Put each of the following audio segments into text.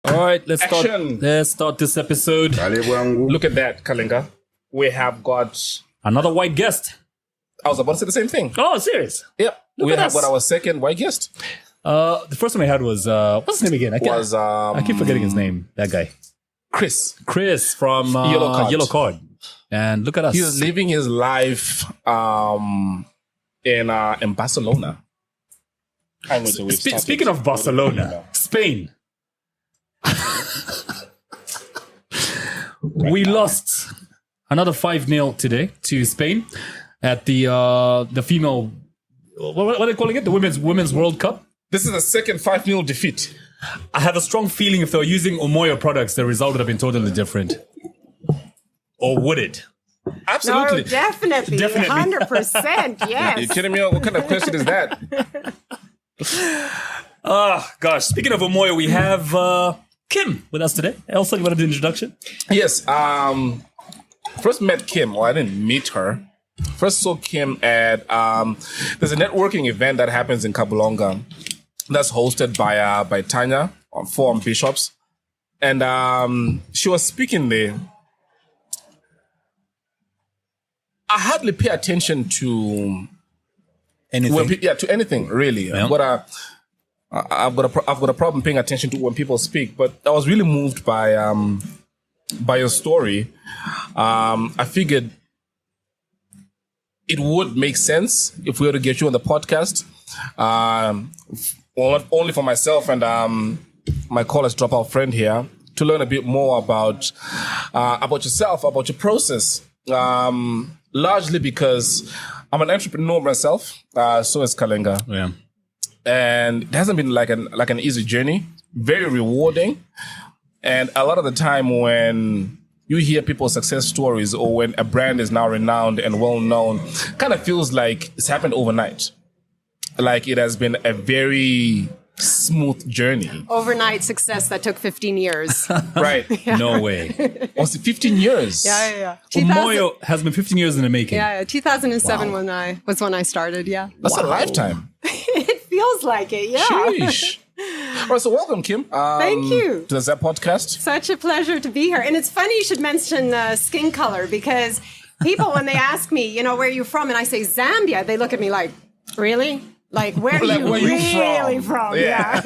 All right, let's start. Action. Let's start this episode. Look at that, Kalinga. We have got... Another white guest. I was about to say the same thing. Oh, serious? Yep. Look We at have us. got our second white guest. The first one I had was what's his name again? I keep forgetting his name. That guy, Chris. Chris from Yellow Card. And look at us. He's living his life in Barcelona. I know the way Speaking of Barcelona, Spain. We lost another 5-0 today to Spain at the female. What are they calling it? The women's World Cup. This is the second 5-0 defeat. I have a strong feeling if they were using Omoyo products, the result would have been totally different. Or would it? Absolutely. No, definitely. 100%, yes. Are you kidding me? What kind of question is that? Gosh. Speaking of Omoyo, we have Kim with us today. Elsa, you want to do the introduction? Yes. First met Kim. Well, I didn't meet her. First saw Kim at there's a networking event that happens in Kabulonga that's hosted by Tanya on Forum Bishops, and she was speaking there. I hardly pay attention to Anything? to anything really. Yeah. I've got a problem paying attention to when people speak, but I was really moved by your story. I figured it would make sense if we were to get you on the podcast. Well, not only for myself and my college dropout friend here, to learn a bit more about yourself, about your process. Largely because I'm an entrepreneur myself, so is Kalinga. Yeah. And it hasn't been like an easy journey, very rewarding. And a lot of the time when you hear people's success stories or when a brand is now renowned and well known, kind of feels like it's happened overnight. Like it has been a very smooth journey. Overnight success that took 15 years. Right. No way. Was it 15 years? Yeah. Omoyo has been 15 years in the making. Yeah, 2007 was when I started, yeah. That's a lifetime. It feels like it, yeah. Sheesh. All right, so welcome, Kim. Thank you. To the ZAP podcast. Such a pleasure to be here. And it's funny you should mention skin color because people, when they ask me, where are you from? And I say Zambia, they look at me like, really? Like, where are you really from? Yeah.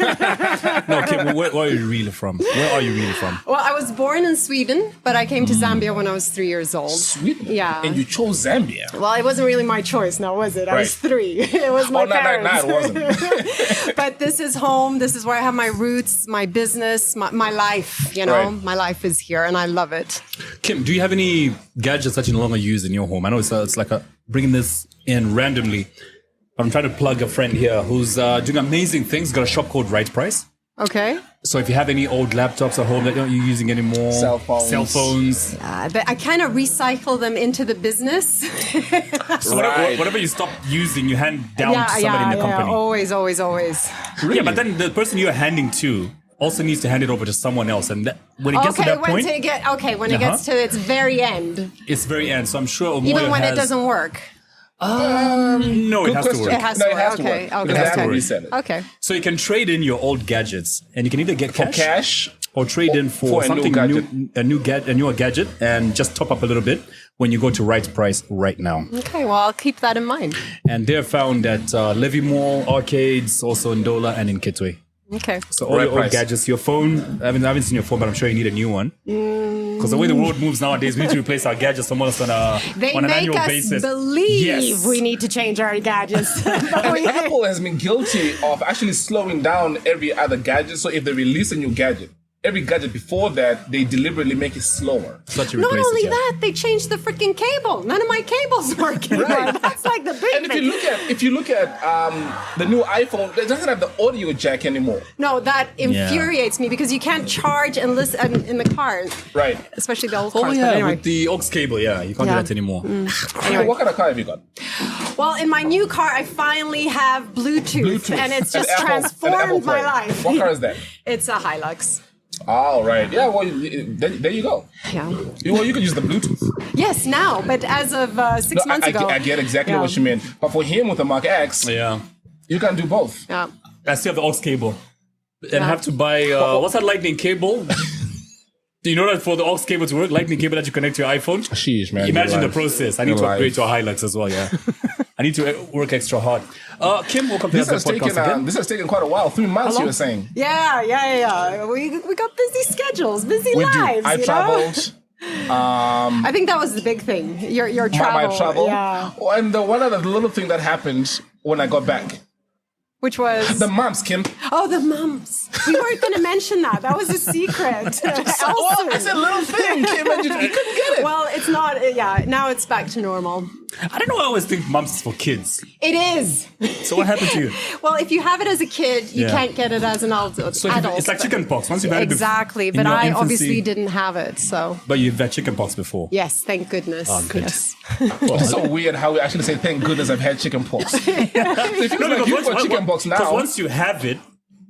No, Kim, where are you really from? Where are you really from? Well, I was born in Sweden, but I came to Zambia when I was 3 years old. Sweden? Yeah. And you chose Zambia? Well, it wasn't really my choice now, was it? I was 3. It was my parents. No, it wasn't. But this is home. This is where I have my roots, my business, my life, Right. My life is here and I love it. Kim, do you have any gadgets that you no longer use in your home? I know it's like bringing this in randomly. I'm trying to plug a friend here who's doing amazing things. Got a shop called Right Price. Okay. So if you have any old laptops at home that you're not using anymore, Cell phones. But I kind of recycle them into the business. So whatever you stop using, you hand down to somebody in the company. Always. Really? Yeah, but then the person you're handing to also needs to hand it over to someone else. And when it gets to that point... when it gets to its very end. It's very end. So I'm sure Omoyo Even when it doesn't work. No, it has to work. It has to work. Okay. Because they have to reset it. Okay. So you can trade in your old gadgets, and you can either get For cash. or trade in for a something new gadget. a newer gadget, and just top up a little bit when you go to Right Price right now. Okay, well, I'll keep that in mind. And they're found at Levy Mall, arcades, also in Dola and in Kitwe. Okay. So all Right your old Price. gadgets, your phone, I haven't seen your phone, but I'm sure you need a new one. Because the way the world moves nowadays, we need to replace our gadgets almost on an annual basis. They make us believe Yes. we need to change our gadgets. But And Apple has been guilty of actually slowing down every other gadget. So if they release a new gadget, every gadget before that, they deliberately make it slower. Such a Not replace only it, yeah. that, they changed the freaking cable. None of my cables work anymore. That's like the big And thing. if you look at the new iPhone, it doesn't have the audio jack anymore. No, that infuriates me because you can't charge and listen in the car. Right. Especially the old Oh cars. yeah, But anyway. with the aux cable, you can't do Yeah. that anymore. Anyway. What kind of car have you got? Well, in my new car, I finally have Bluetooth. And it's just An Apple transformed my Play. life. What car is that? It's a Hilux. Oh, right. Yeah, well, there you go. Yeah. Well, you can use the Bluetooth. Yes, now, but as of 6 months ago. I get exactly what you mean. But for him with the Mark X, Yeah. you can do both. Yeah. I still have the aux cable. and have to buy what's that lightning cable? Do you know that for the aux cable to work, lightning cable that you connect to your iPhone? Sheesh, man. Imagine the process. I need to upgrade to a Hilux as well, yeah. I need to work extra hard. Kim, welcome to the podcast again. This has taken quite a while. 3 months, you were saying. Yeah. We got busy schedules, busy lives. I traveled. I think that was the big thing. Your travel. My travel. Yeah. Oh, and one other little thing that happened when I got back. Which was? The mumps, Kim. Oh, the mumps. We weren't going to mention that. That was a secret. It's a little thing, Kim, and you couldn't get it. Well, it's not. Yeah, now it's back to normal. I don't know. I always think mumps is for kids. It is. So what happened to you? Well, if you have it as a kid, you can't get it as an adult. So it's like chicken pox. Once you've had exactly, but I obviously didn't have it. So. But you've had chicken pox before. Yes, thank goodness. Oh, good. Yes. Well, it's so weird how we actually say, "Thank goodness I've had chicken pox." So if you've got chicken pox now, because once you have it,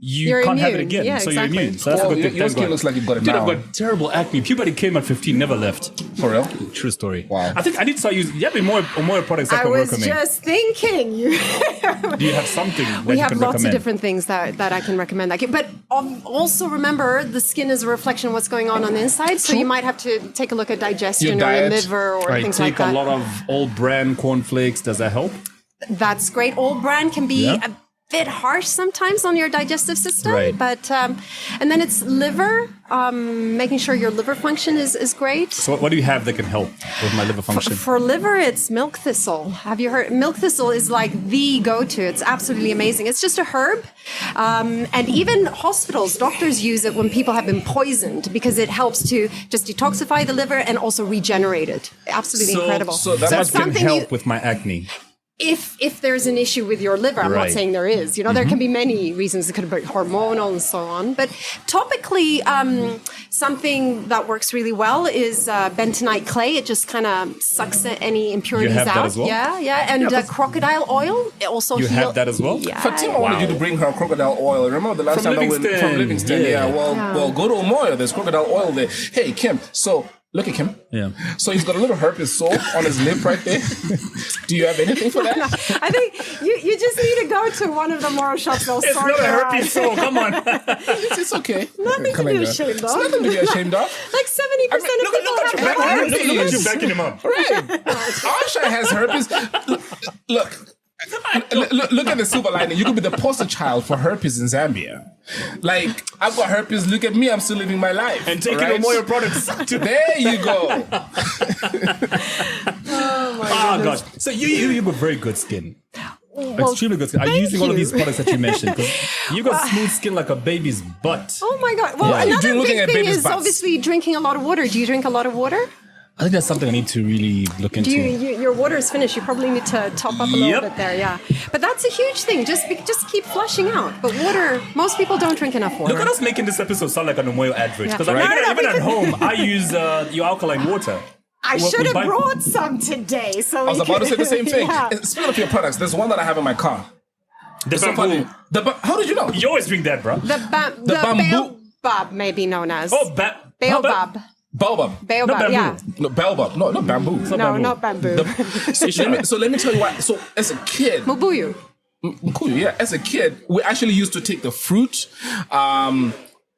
you're can't have it again. Yeah, so exactly. you're immune. So that's a good thing. Your skin looks like you've got it now. Dude, I've got terrible acne. Puberty came at 15, never left. For real? True story. Wow. I think I need to start using. You have more products that can work on me. I was just thinking. Do you have something that we you have can lots recommend? of different things that I can recommend. But also remember, the skin is a reflection of what's going on the inside. So you might have to take a look at digestion or your liver or things like that. Take a lot of old brand cornflakes. Does that help? That's great. Old brand can be a bit harsh sometimes on your digestive system, but and then it's liver, making sure your liver function is great. So what do you have that can help with my liver function? For liver, it's milk thistle. Have you heard? Milk thistle is like the go-to. It's absolutely amazing. It's just a herb, and even hospitals, doctors use it when people have been poisoned because it helps to just detoxify the liver and also regenerate it. Absolutely incredible. So that can help with my acne. If there's an issue with your liver, I'm not saying there is. There can be many reasons. It could be hormonal and so on. But topically, something that works really well is bentonite clay. It just kind of sucks any impurities out. That as well? Yeah. And crocodile oil. It also you have that as well? Yeah. Fatima wanted you to bring her crocodile oil. Remember the last time I went from Livingston? Well, go to Omoyo. There's crocodile oil there. Hey, Kim. So. Look at him. Yeah. So he's got a little herpes sore on his lip right there. Do you have anything for that? No. I think you just need to go to one of the moral shops. They'll it's not a herpes sore. Come on. It's okay. Nothing to be ashamed of. It's nothing to be ashamed of. Like 70% of people have herpes. Look at you backing him up. Right. Arsha has herpes. Look at the silver lining. You could be the poster child for herpes in Zambia. Like, I've got herpes. Look at me. I'm still living my life. And taking Omoyo products. There you go. Oh gosh. So you have very good skin. Well, extremely good skin. Are you using all of these products that you mentioned? You got smooth skin like a baby's butt. Oh my God. Well, another big thing is obviously drinking a lot of water. Do you drink a lot of water? I think that's something I need to really look into. Your water is finished. You probably need to top up a little bit there, yeah. But that's a huge thing. Just keep flushing out. But water, most people don't drink enough water. Look at us making this episode sound like an Omoyo advert. Because even at home, I use your alkaline water. I should have brought some today. So I was about to say the same thing. Speaking of your products, there's one that I have in my car. The bamboo. How did you know? You always drink that, bro. The bamboo. Baobab may be known as. Baobab. Baobab. Baobab, yeah. No, Baobab. No, not bamboo. Not bamboo. So let me tell you why. So as a kid... Mubuyu. Yeah. As a kid, we actually used to take the fruit,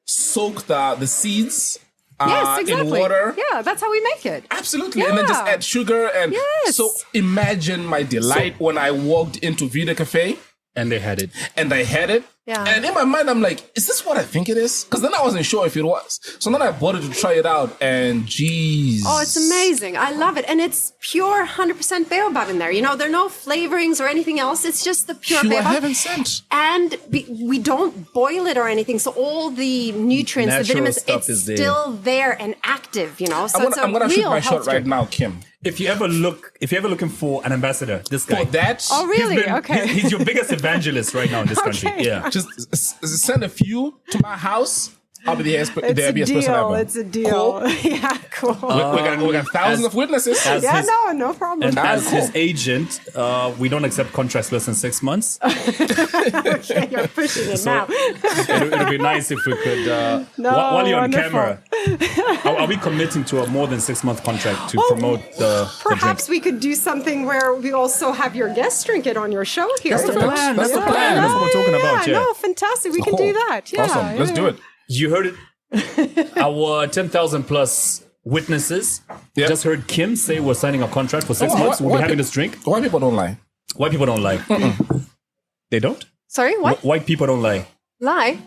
soak the seeds... yes, exactly. In water. Yeah, that's how we make it. Absolutely. Yeah. And then just add sugar. And so imagine my delight when I walked into Vida Cafe. And they had it. And I had it. Yeah. And in my mind, I'm like, is this what I think it is? Because then I wasn't sure if it was. So then I bought it to try it out. And geez. Oh, it's amazing. I love it. And it's pure 100% Baobab in there. There are no flavorings or anything else. It's just the pure Baobab. Heaven sent. And we don't boil it or anything. So all the nutrients, the vitamins, it's still there and active, So I'm going to shoot my shot right now, Kim. If you're ever looking for an ambassador, this guy. For that? Oh, really? Okay. He's your biggest evangelist right now in this country. Yeah. Just send a few to my house. I'll be the happiest person ever. It's a deal. Cool. Yeah, cool. We got thousands of witnesses. No problem. And as his agent, we don't accept contracts less than 6 months. Okay, you're pushing it now. It'll be nice if we could, while you're on camera, Are we committing to a more than 6-month contract to Well, promote the Perhaps drink? we could do something where we also have your guests drink it on your show here. That's the plan. That's the Yeah, plan. That's what we're talking about, yeah. No, fantastic. We can Cool. do that. Yeah, Awesome. Let's do it. You heard it. Our 10,000 plus witnesses Yep. just heard Kim say we're signing a contract for 6 Oh, months. why- We'll be why having pe- this drink. Why people don't lie? White people don't lie. They don't? Sorry, what? White people don't lie. Lie?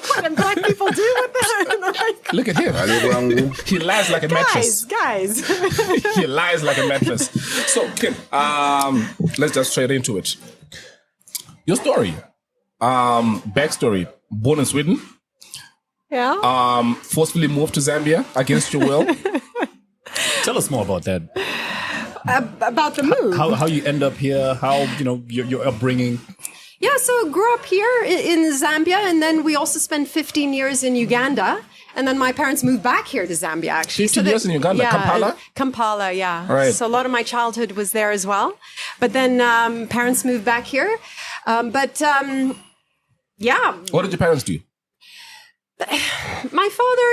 What do black people do with that? Look at him. He lies like a mattress. Guys. He lies like a mattress. So, Kim, let's just straight into it. Your story, backstory: born in Sweden, Yeah. forcefully moved to Zambia against your will. Tell us more about that. About the move. How you end up here? How your upbringing? Yeah, so grew up here in Zambia, and then we also spent 15 years in Uganda. And then my parents moved back here to Zambia, actually. 15 years in Uganda? Yeah, Kampala? Kampala, yeah. Right. So a lot of my childhood was there as well. But then parents moved back here. Yeah, What did your parents do? my father,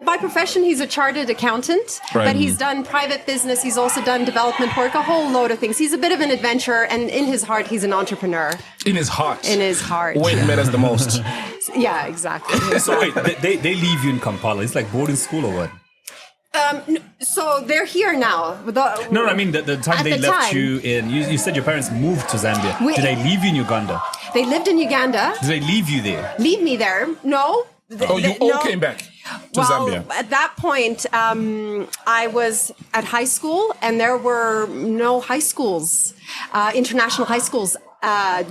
by profession, he's a chartered accountant, Right. but he's done private business. He's also done development work, a whole load of things. He's a bit of an adventurer, and in his heart, he's an entrepreneur. In his heart. In his heart. Weight matters the most. Yeah, exactly. So wait, they leave you in Kampala. It's like boarding school or what? So they're here now. No, I mean the time At they the left time. you in. You said your parents moved to Zambia. Did they leave you in Uganda? They lived in Uganda. Did they leave you there? Leave me there? No. Oh, you all came back to Zambia. At that point, I was at high school, and there were no high schools, international high schools,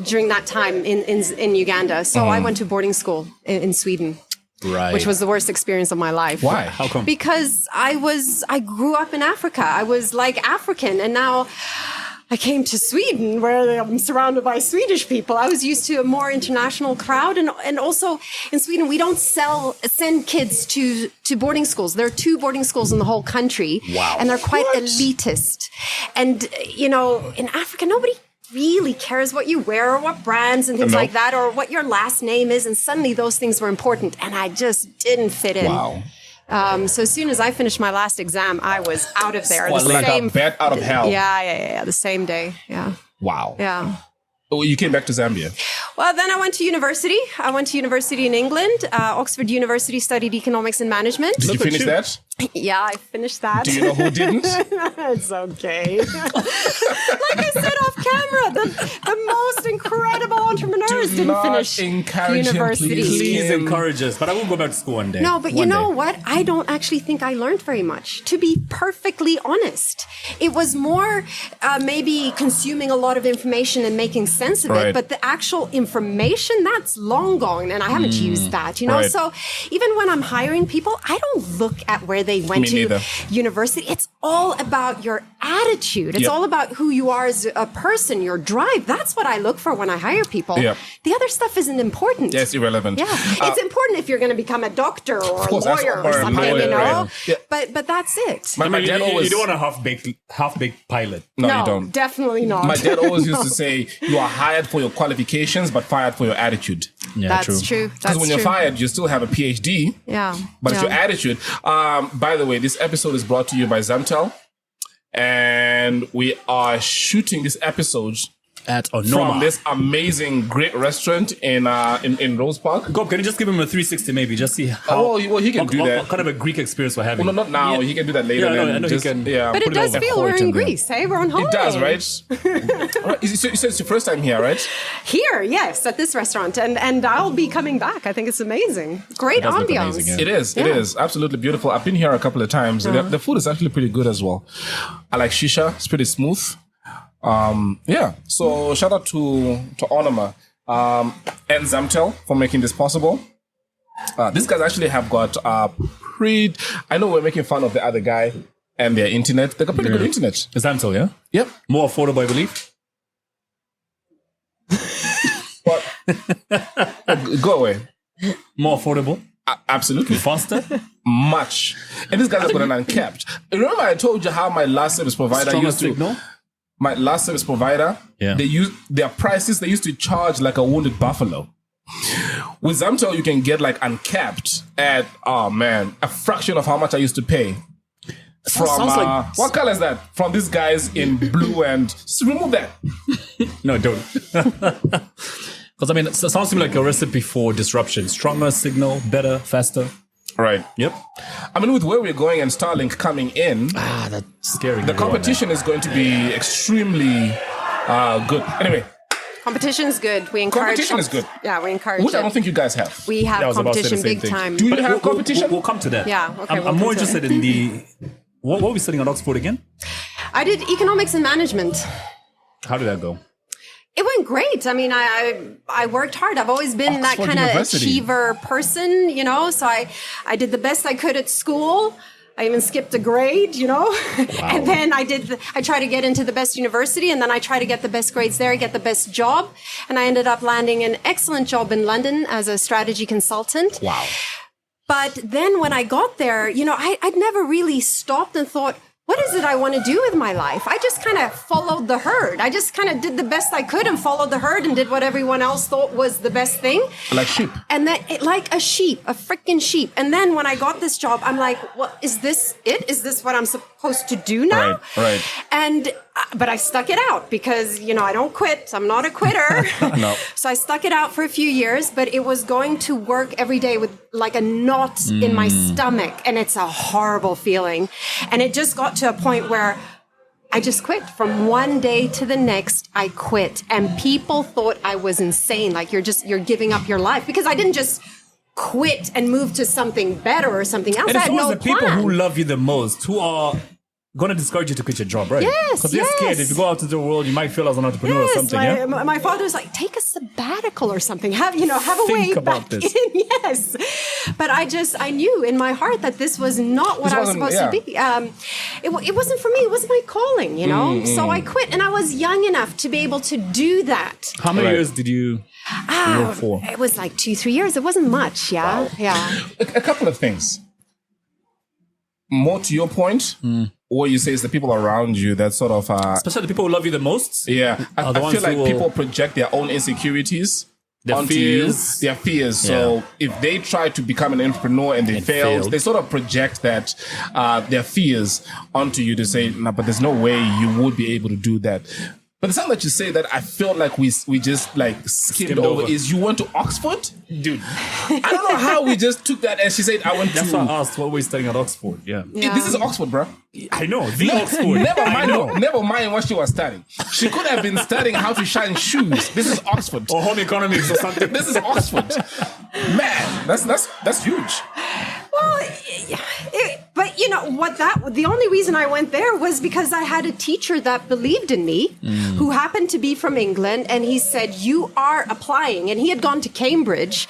during that time in Uganda. So I went to boarding school in Sweden. Right. Which was the worst experience of my life. Why? How come? Because I grew up in Africa. I was like African, and now I came to Sweden, where I'm surrounded by Swedish people. I was used to a more international crowd, and also in Sweden we don't send kids to boarding schools. There are 2 boarding schools in the whole country, Wow. and they're quite What? elitist. And in Africa, nobody really cares what you wear or what brands and things No. like that, or what your last name is. And suddenly those things were important, and I just didn't fit in. Wow. So as soon as I finished my last exam, I was out of there. Well, like a bat out of hell. Yeah. The same day. Yeah. Wow. Yeah. Oh, you came back to Zambia. Well, then I went to university. I went to university in England. Oxford University, studied economics and management. Did you Look at finish you. that? Yeah, I finished that. Do you know who didn't? It's okay. Like I said off camera, the most incredible entrepreneurs Do didn't not finish encourage him, university. Please Kim. encourage us. But I will go back to school one day. No, but you One know day. what? I don't actually think I learned very much, to be perfectly honest. It was more maybe consuming a lot of information and making sense of Right. it, but the actual information, that's long gone, and I haven't used that, Right. So even when I'm hiring people, I don't look at where they went Me to neither. university. It's all about your attitude. It's Yep. all about who you are as a person, your drive. That's what I look for when I hire people. Yep. The other stuff isn't important. Yes, irrelevant. Yeah, it's important if you're going to become a doctor or a course, that's lawyer or or a something, lawyer, you know. right. Yeah. But that's it. My You, dad always. you don't want a half-baked pilot. No, you don't. Definitely not. My dad always used to say, "You are hired for your qualifications, but fired for your attitude." Yeah, That's true. Because That's when true. you're fired, you still have a PhD. Yeah. But it's yeah. your attitude. By the way, this episode is brought to you by Zamtel. And we are shooting this episode At from Onoma. this amazing, great restaurant in Rose Park. Gob, can you just give him a 360 maybe? Just see how. Oh, well, he can do that. What kind of a Greek experience we're having. Well, no, not now. Yeah. He can do that later. Yeah, I know, then I know he just, can. Yeah, But put it does over. feel we're in in there. Greece, hey? We're on holiday. It does, right? Right. You said it's your first time here, right? Here, yes, at this restaurant. And I'll be coming back. I think it's amazing. Great does look ambiance. amazing, yeah. It is. It Yeah. is absolutely beautiful. I've been here a couple of times. The food is actually pretty good as well. I like shisha. It's pretty smooth. Yeah. So shout out to Onoma and Zamtel for making this possible. These guys actually have got I know we're making fun of the other guy and their internet. They got pretty good internet. Is that so, yeah? Yep. More affordable, I believe. But go away. More affordable. Absolutely. Faster. Much. And these guys have got an uncapped. Remember I told you how my last service provider Stronger used to... signal. My last service provider, Yeah. they use their prices, they used to charge like a wounded buffalo. With Zamtel, you can get like uncapped at, a fraction of how much I used to pay. From, sounds like... what color is that? From these guys in blue and... Just remove that. No, don't. Because, I mean, it sounds to me like a recipe for disruption. Stronger signal, better, faster. Right. Yep. I mean, with where we're going and Starlink coming in... that's scary. The competition is going to be extremely good. Anyway... Competition's good. We encourage. Competition is good. Yeah, we encourage. Which I it. don't think you guys have. We have Yeah, I was about to say competition the same big thing. time. Do you have competition? We'll come to that. Yeah, okay, I'm we'll more come to interested in the... What were we studying at Oxford again? I did economics and management. How did that go? It went great. I mean, I worked hard. I've always been that Oxford kind of University. achiever person, you know. So I did the best I could at school. I even skipped a grade, you know. And then I tried to get into the best university, and then I tried to get the best grades there, get the best job. And I ended up landing an excellent job in London as a strategy consultant. Wow. But then when I got there, you know, I'd never really stopped and thought, what is it I want to do with my life? I just kind of followed the herd. I just kind of did the best I could and followed the herd and did what everyone else thought was the best thing. Like sheep. And then, like a sheep, a freaking sheep. And then when I got this job, I'm like, well, is this it? Is this what I'm supposed to do now? Right. And, but I stuck it out because, you know, I don't quit. I'm not a quitter. No. So I stuck it out for a few years, but it was going to work every day with like a knot in my stomach. And it's a horrible feeling. And it just got to a point where I just quit. From one day to the next, I quit. And people thought I was insane. Like you're giving up your life, because I didn't just quit and move to something better or something else. And I it's had always no the people plan. who love you the most who are going to discourage you to quit your job, right? Yes, Because they're scared. yes. If you go out to the world, you might feel as an entrepreneur or something, yeah? My father's like, take a sabbatical or something. Have a Think way about back this. in. Yes. But I knew in my heart that this was not what I was supposed to be. It wasn't for me. It wasn't my calling, you know? So I quit, and I was young enough to be able to do that. How many years did you work for? It was like 2-3 years. It wasn't much. Yeah. Wow. Yeah. A couple of things. More to your point, what you say is the people around you that sort of... Especially the people who love you the most? Yeah. I Are the feel ones like who will- people project their own insecurities Their onto fears. you. Their fears. So if they try to become an entrepreneur and they failed, they sort of project that their fears onto you to say, no, but there's no way you would be able to do that. But the time that you say that, I felt like we just like skimmed over. Is you went to Oxford? Dude, I don't know how we just took that, and she said I went that's to... why I asked what were you studying at Oxford. Yeah. This is Oxford, bro. I know, the Oxford. Never mind what she was studying. She could have been studying how to shine shoes. This is Oxford. Or home economics or something. This is Oxford. Man, that's huge. Well, but you know what? The only reason I went there was because I had a teacher that believed in me, who happened to be from England, and he said, "You are applying." And he had gone to Cambridge,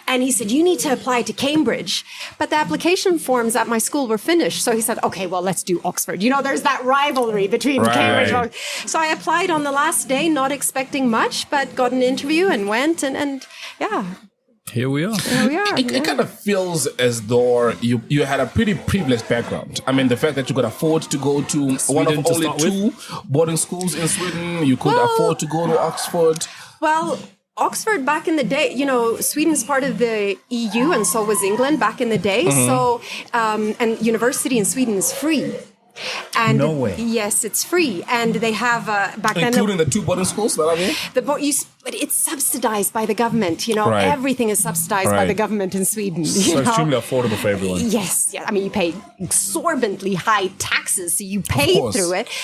and he said, "You need to apply to Cambridge." But the application forms at my school were finished, so he said, "Okay, well, let's do Oxford." You know, there's that rivalry between Cambridge. So I applied on the last day, not expecting much, but got an interview and went, and yeah. Here we are. Here we are. It kind of feels as though you had a pretty privileged background. I mean, the fact that you could afford to go to one of only two boarding schools in Sweden, you could afford to go to Oxford. Well, Oxford back in the day, you know, Sweden's part of the EU, and so was England back in the day. So, and university in Sweden is free. And no way. Yes, it's free, and they have back then, including the two boarding schools that are there. but it's subsidized by the government. You know, everything is subsidized by the government in Sweden. So extremely affordable for everyone. Yes, yeah. I mean, you pay exorbitantly high taxes, so you pay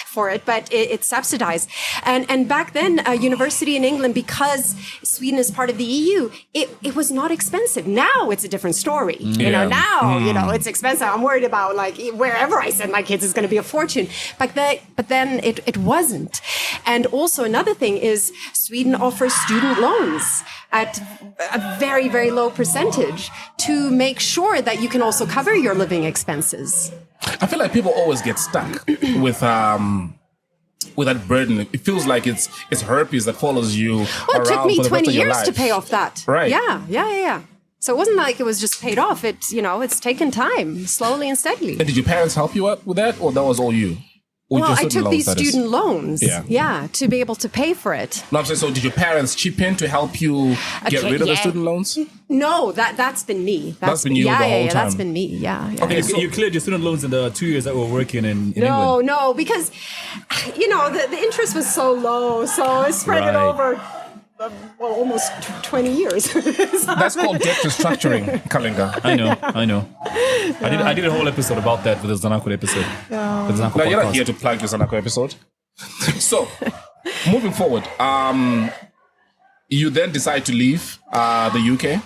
for it, but it's subsidized. And back then, a university in England, because Sweden is part of the EU, it was not expensive. Now it's a different story. You know, now you know it's expensive. I'm worried about like wherever I send my kids is going to be a fortune. But then it wasn't. And also another thing is Sweden offers student loans at a very, very low percentage to make sure that you can also cover your living expenses. I feel like people always get stuck with that burden. It feels like it's herpes that follows you. Well, it took me 20 years life. to pay off that. Right. Yeah. So it wasn't like it was just paid off. It's taken time, slowly and steadily. And did your parents help you out with that, or that was all you? Or Well, just I student took loans, these that is? student loans. Yeah. To be able to pay for it. No, I'm saying, so did your parents chip in to help you get rid of the student loans? No, that's been me. That's been you the whole time. That's been me. Yeah. Okay, You, so- you cleared your student loans in the 2 years that we were working in No, England. no, because the interest was so low, so I spread it Right. over almost 20 years. That's called debt restructuring, Kalinga. I know. I did a whole episode about that with the Zanako episode. The Zanako Now, you're not podcast. here to plug your Zanako episode. So, moving forward, you then decide to leave the UK.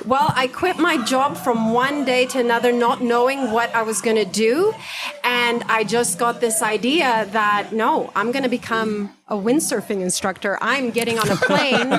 Well, I quit my job from one day to another, not knowing what I was going to do. And I just got this idea that, no, I'm going to become a windsurfing instructor. I'm getting on a plane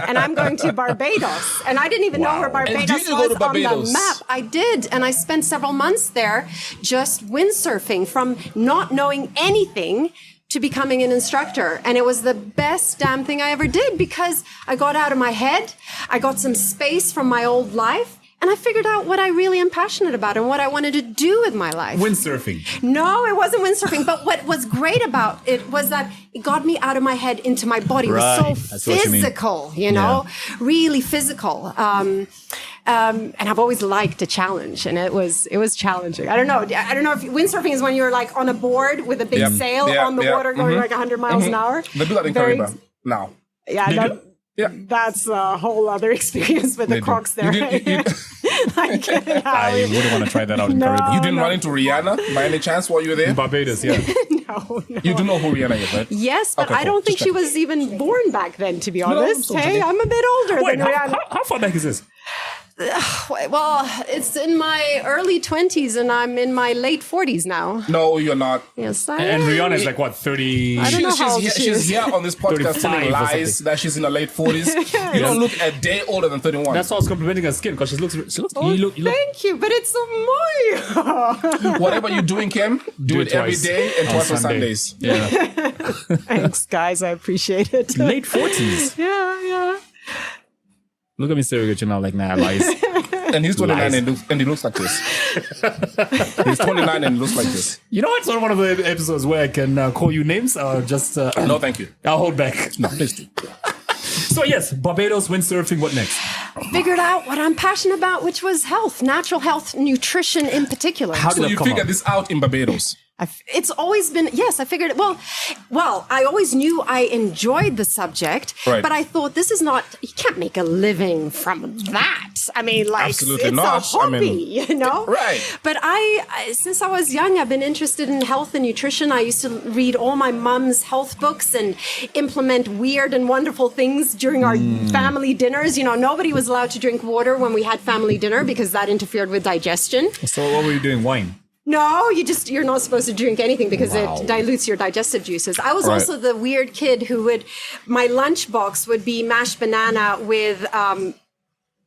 and I'm going to Barbados. And I didn't even know where And Barbados did you go was to on the Barbados? map. I did. And I spent several months there just windsurfing, from not knowing anything to becoming an instructor. And it was the best damn thing I ever did, because I got out of my head. I got some space from my old life. And I figured out what I really am passionate about and what I wanted to do with my life. Windsurfing. No, it wasn't windsurfing. But what was great about it was that it got me out of my head into my body. It Right. was That's so what you mean. physical, really physical. And I've always liked a challenge, and it was challenging. I don't know if windsurfing is when you're like on a board with a big Yeah. sail Yeah, on the yeah. water going like 100 miles an hour. They do that in Very- Kariba now. Yeah, Yeah. that's a whole other experience with the They do. crocs there. Like, I wouldn't want to try that out in No. Caribbean. You didn't run into Rihanna by any chance while you were there? Barbados, yeah. no. You do know who Rihanna is, right? Yes, but Okay, I cool. don't think Just she check. was even born back then, to be honest. so Hey, today- I'm a bit older Wait, than Rihanna. how far back is this? Well, it's in my early 20s and I'm in my late 40s now. No, you're not. Yes, I And am. Rihanna is like, what, 30? I don't know how old she She's is. here on this podcast 35 telling or lies something. that she's in her late 40s. You don't look a day older than 31. That's why I was complimenting her skin, because you look, Oh, you look, thank you, but it's Omoyo. Whatever you're doing, Kim, do it every twice day and twice on Sunday. Sundays. Yeah. Thanks, guys. I appreciate it. Late 40s. Yeah. Look at me staring at you now like, nah, lies. And he's 29 Lies. and he looks like this. He's 29 and he looks like this. You know, it's not one of the episodes where I can call you names or just... No, thank you. I'll hold back. No, please do. So yes, Barbados, windsurfing, what next? Figured out what I'm passionate about, which was health, natural health, nutrition in particular. How So did you that come figured up? this out in Barbados. It's always been, yes, I figured, well, I always knew I enjoyed the subject, Right. but I thought this is not, you can't make a living from that. I mean, like, Absolutely it's not. a hobby, I mean, you know? right. But I, since I was young, I've been interested in health and nutrition. I used to read all my mom's health books and implement weird and wonderful things during our family dinners. You know, nobody was allowed to drink water when we had family dinner because that interfered with digestion. So what were you doing? Wine? No, you're not supposed to drink anything because it dilutes your digestive juices. I was Right. also the weird kid who my lunchbox would be mashed banana with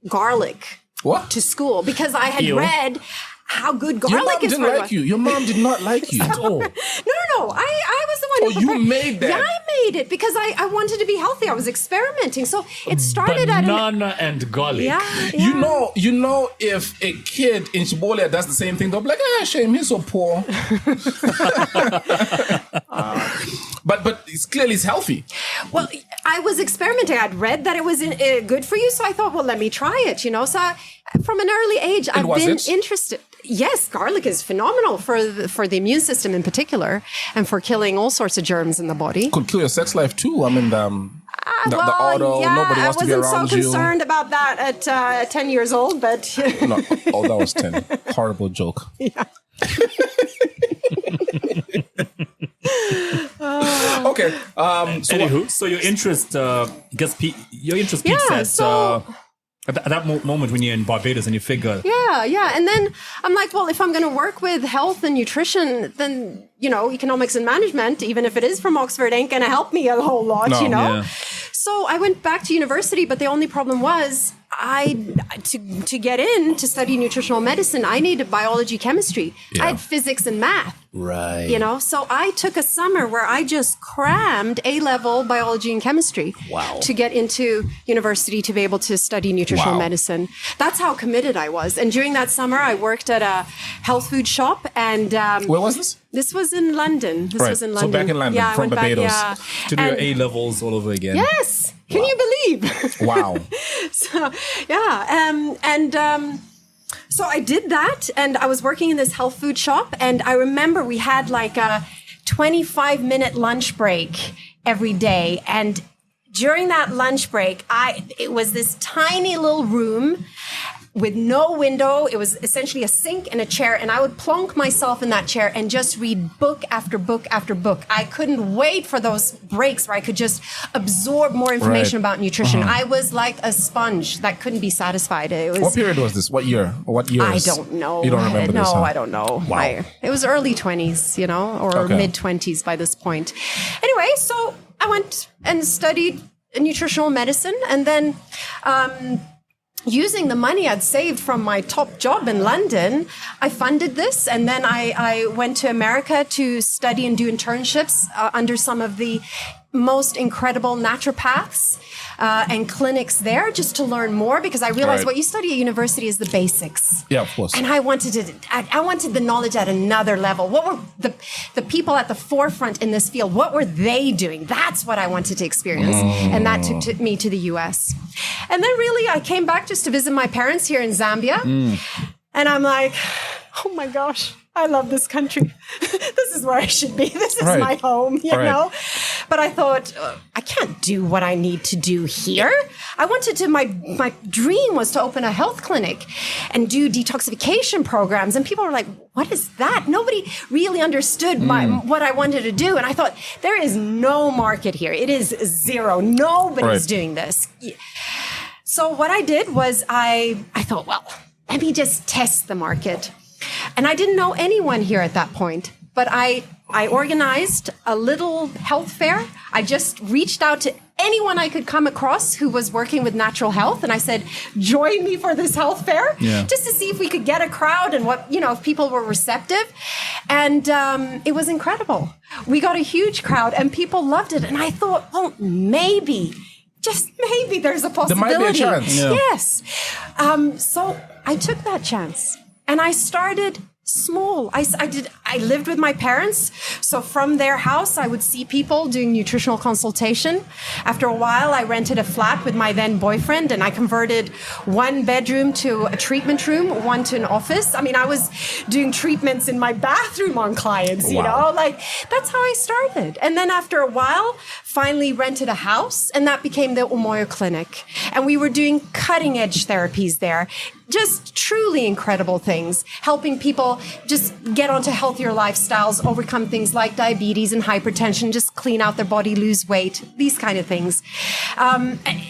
garlic What? to school because I had Ew. read how good Your mom garlic is didn't for like you. Your mom did not like you. Oh, No. I was the one Oh, who you prepared- made that? Yeah, I made it because I wanted to be healthy. I was experimenting. So it started at banana and garlic. yeah. You know, if a kid in Chibolia does the same thing, they'll be like, shame, he's so poor. But it's clearly it's healthy. Well, I was experimenting. I'd read that it was good for you, so I thought, well, let me try it. You know, so from an early age, I've was been it? interested. Yes, garlic is phenomenal for the immune system in particular, and for killing all sorts of germs in the body. Could kill your sex life too. I mean, the auto, nobody wants to be I around wasn't so you. concerned about that at 10 years old, but No. Oh, that was 10. Horrible joke. Okay. So Anywho, so your interest peaks Yeah, at, so- at that moment when you're in Barbados and you figure, Yeah. And then I'm like, well, if I'm going to work with health and nutrition, then, economics and management, even if it is from Oxford, ain't going to help me a whole lot, No, you know? yeah. So I went back to university, but the only problem was to get in to study nutritional medicine, I needed biology, chemistry. I had physics and math. Right. You know, so I took a summer where I just crammed A-level biology and chemistry to get into university to be able to study nutritional medicine. That's how committed I was. And during that summer, I worked at a health food shop. And where was this? This was in London. So back in London, from Barbados. To do your A-levels all over again. Yes. Can you believe? Wow. So I did that, and I was working in this health food shop, and I remember we had like a 25-minute lunch break every day, and during that lunch break, it was this tiny little room with no window. It was essentially a sink and a chair, and I would plonk myself in that chair and just read book after book after book. I couldn't wait for those breaks where I could just absorb more information about nutrition. I was like a sponge that couldn't be satisfied. What period was this? What year? What years? I don't know. You don't remember this? No, I don't know. Wow. It was early 20s, you know, or mid 20s by this point. Anyway, so I went and studied nutritional medicine, and then using the money I'd saved from my top job in London, I funded this. And then I went to America to study and do internships under some of the most incredible naturopaths and clinics there, just to learn more, because I realized what you study at university is the basics. Yeah, of course. And I wanted the knowledge at another level. What were the people at the forefront in this field? What were they doing? That's what I wanted to experience. And that took me to the US. And then really I came back just to visit my parents here in Zambia. And I'm like, oh my gosh, I love this country. This is where I should be. This is my home, you know? But I thought, I can't do what I need to do here. I wanted to, my dream was to open a health clinic and do detoxification programs. And people were like, what is that? Nobody really understood what I wanted to do. And I thought, there is no market here. It is zero. Nobody's doing this. So what I did was I thought, well, let me just test the market. And I didn't know anyone here at that point, but I organized a little health fair. I just reached out to anyone I could come across who was working with natural health. And I said, join me for this health fair, just to see if we could get a crowd and if people were receptive. And it was incredible. We got a huge crowd and people loved it. And I thought, well, maybe, just maybe there's a possibility. There might be a chance. Yes. So I took that chance. And I started small. I lived with my parents. So from their house, I would see people doing nutritional consultation. After a while, I rented a flat with my then boyfriend, and I converted one bedroom to a treatment room, one to an office. I mean, I was doing treatments in my bathroom on clients, you know, like that's how I started. And then after a while, finally rented a house, and that became the Umoyo clinic. And we were doing cutting edge therapies there. Just truly incredible things, helping people just get onto healthier lifestyles, overcome things like diabetes and hypertension, just clean out their body, lose weight, these kind of things.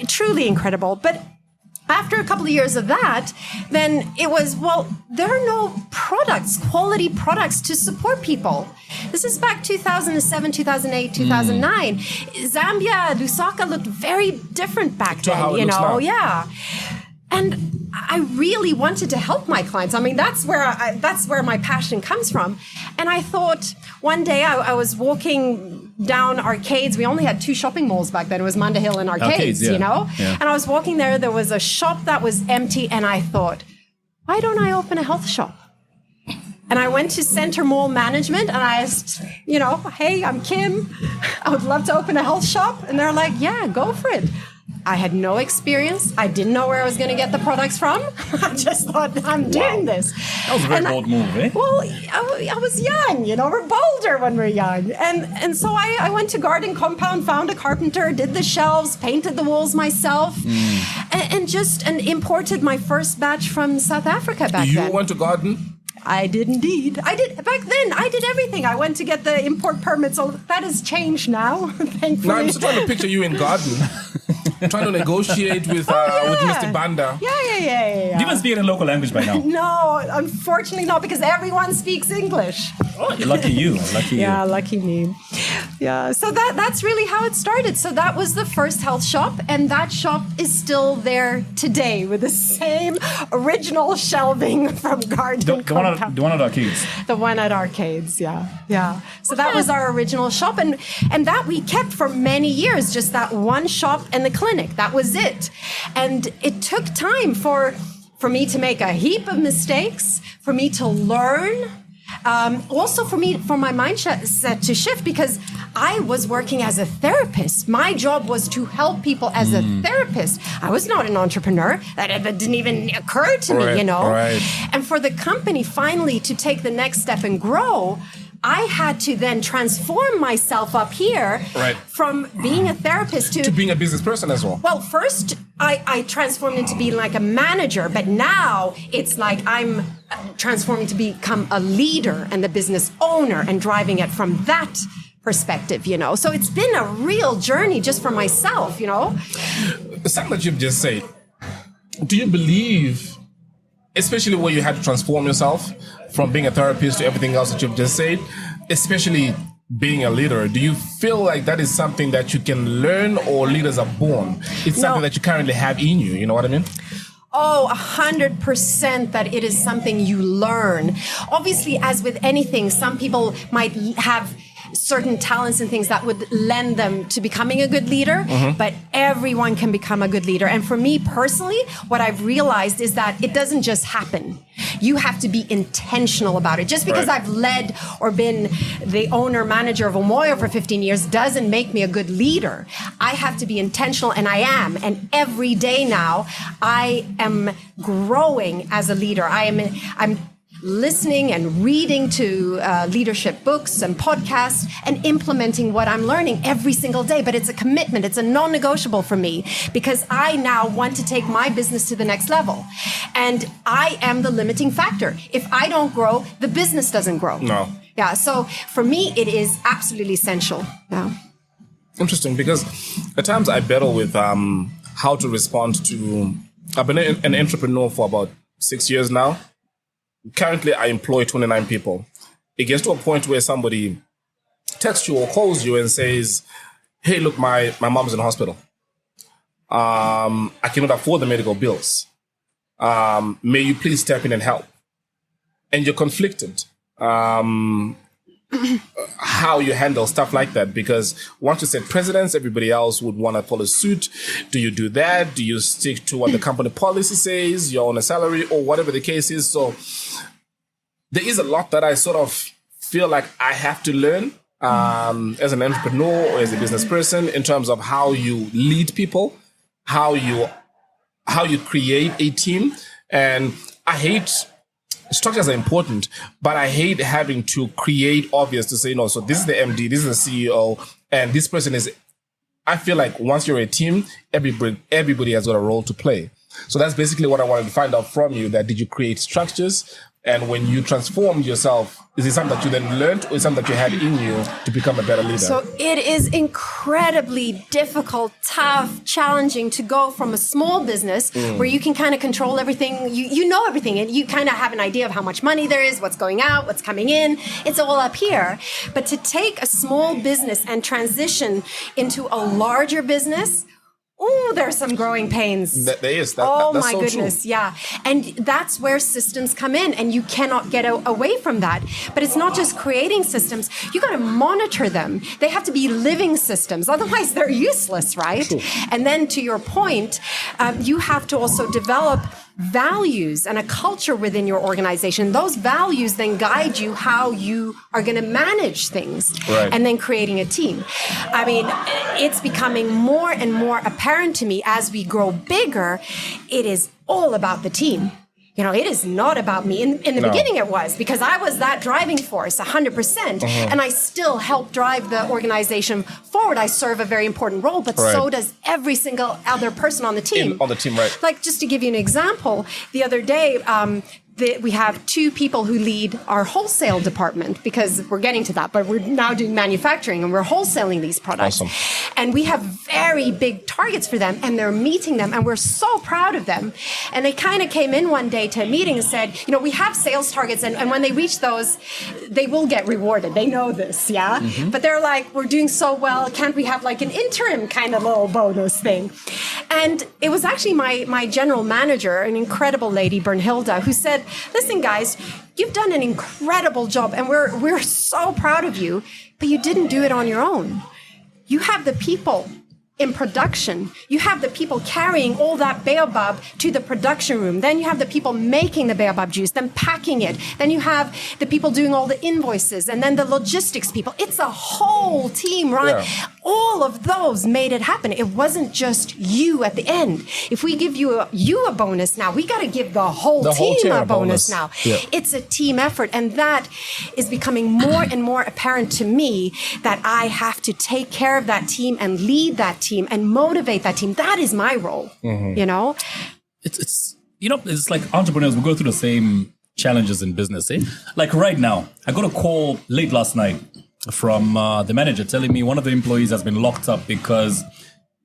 Truly incredible. But after a couple of years of that, then it was, well, there are no products, quality products to support people. This is back 2007, 2008, 2009. Zambia, Lusaka looked very different back then, you know? Yeah. And I really wanted to help my clients. I mean, that's where my passion comes from. And I thought one day I was walking down Arcades. We only had 2 shopping malls back then. It was Manda Hill and Arcades, you know? Yeah. And I was walking there. There was a shop that was empty. And I thought, why don't I open a health shop? And I went to Center Mall Management and I asked, you know, hey, I'm Kim. I would love to open a health shop. And they're like, yeah, go for it. I had no experience. I didn't know where I was going to get the products from. I just thought, I'm doing this. That was a very bold move, eh? Well, I was young, you know, we're bolder when we're young. And so I went to Garden Compound, found a carpenter, did the shelves, painted the walls myself, and imported my first batch from South Africa back then. You went to Garden? I did indeed. I did. Back then, I did everything. I went to get the import permits. So that has changed now, thankfully. No, I'm still trying to picture you in Garden. trying to negotiate with Mr. Banda. Yeah. Do you even speak in local language by now? No, unfortunately not, because everyone speaks English. Oh, lucky you. Yeah, lucky me. Yeah, so that's really how it started. So that was the first health shop, and that shop is still there today with the same original shelving from Garden Compound. The one at Arcades. The one at Arcades, yeah. So that was our original shop, and that we kept for many years, just that one shop and the clinic. That was it. And it took time for me to make a heap of mistakes, for me to learn, also for my mindset to shift, because I was working as a therapist. My job was to help people as a therapist. I was not an entrepreneur. That didn't even occur to me, you know. Right. And for the company finally to take the next step and grow, I had to then transform myself up here from being a therapist to being a business person as well. Well, first I transformed into being like a manager, but now it's like I'm transforming to become a leader and the business owner and driving it from that perspective, you know. So it's been a real journey just for myself, you know. Something that you've just said, do you believe, especially when you had to transform yourself from being a therapist to everything else that you've just said, especially being a leader, do you feel like that is something that you can learn, or leaders are born? It's something that you currently have in you, you know what I mean? Oh, 100% that it is something you learn. Obviously, as with anything, some people might have certain talents and things that would lend them to becoming a good leader, but everyone can become a good leader. And for me personally, what I've realized is that it doesn't just happen. You have to be intentional about it. Just because I've led or been the owner manager of Omoyo for 15 years doesn't make me a good leader. I have to be intentional, and I am. And every day now, I am growing as a leader. I'm listening and reading to leadership books and podcasts and implementing what I'm learning every single day. But it's a commitment. It's a non-negotiable for me, because I now want to take my business to the next level. And I am the limiting factor. If I don't grow, the business doesn't grow. No. Yeah. So for me, it is absolutely essential. Yeah. Interesting, because at times I battle with how to respond to. I've been an entrepreneur for about 6 years now. Currently, I employ 29 people. It gets to a point where somebody texts you or calls you and says, hey, look, my mom's in the hospital. I cannot afford the medical bills. May you please step in and help? And you're conflicted. How you handle stuff like that, because once you set precedents, everybody else would want to follow suit. Do you do that? Do you stick to what the company policy says? You're on a salary, or whatever the case is. So there is a lot that I sort of feel like I have to learn as an entrepreneur or as a business person, in terms of how you lead people, how you create a team. And I hate, structures are important, but I hate having to create obvious to say, no, so this is the MD, this is the CEO, and this person is. I feel like once you're a team, everybody has got a role to play. So that's basically what I wanted to find out from you, that did you create structures? And when you transformed yourself, is it something that you then learned, or is it something that you had in you to become a better leader? So it is incredibly difficult, tough, challenging to go from a small business where you can kind of control everything. You know everything, and you kind of have an idea of how much money there is, what's going out, what's coming in. It's all up here. But to take a small business and transition into a larger business, oh, there's some growing pains. There is. Oh, that's my so goodness. True. Yeah. And that's where systems come in, and you cannot get away from that. But it's not just creating systems. You got to monitor them. They have to be living systems. Otherwise, they're useless, right? True. And then to your point, you have to also develop values and a culture within your organization. Those values then guide you how you are going to manage things, and then creating a team. I mean, it's becoming more and more apparent to me as we grow bigger. It is all about the team. You know, it is not about me. In the beginning, it was, because I was that driving force, 100%. And I still help drive the organization forward. I serve a very important role, but so does every single other person on the team. On the team, right. Like, just to give you an example, the other day, we have 2 people who lead our wholesale department, because we're getting to that, but we're now doing manufacturing and we're wholesaling these products. Awesome. And we have very big targets for them, and they're meeting them, and we're so proud of them. And they kind of came in one day to a meeting and said, we have sales targets, and when they reach those, they will get rewarded. They know this, yeah? Mm-hmm. But they're like, we're doing so well, can't we have like an interim kind of little bonus thing? And it was actually my general manager, an incredible lady, Bernhilda, who said, listen, guys, you've done an incredible job, and we're so proud of you, but you didn't do it on your own. You have the people in production. You have the people carrying all that baobab to the production room. Then you have the people making the baobab juice, then packing it. Then you have the people doing all the invoices, and then the logistics people. It's a whole team, right? Yeah. All of those made it happen. It wasn't just you at the end. If we give you a bonus now, we got to give the whole team a bonus now. Yeah. It's a team effort, and that is becoming more and more apparent to me, that I have to take care of that team and lead that team and motivate that team. That is my role. Mm-hmm. It's like entrepreneurs, we go through the same challenges in business. Like right now, I got a call late last night from the manager telling me one of the employees has been locked up because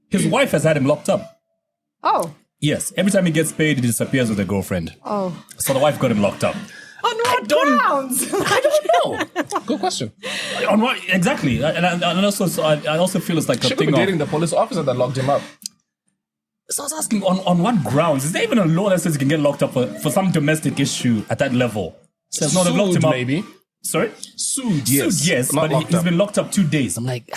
his wife has had him locked up. Oh. Yes. Every time he gets paid, he disappears with a girlfriend. Oh. So the wife got him locked up. On what grounds? I don't know. Good question. On what exactly? And I also feel it's like a thing of dating the police officer that locked him up. So I was asking, on what grounds? Is there even a law that says you can get locked up for some domestic issue at that level? Says no, they've locked him up. Maybe. Sorry? Sued, yes. But he's been locked up 2 days. I'm like,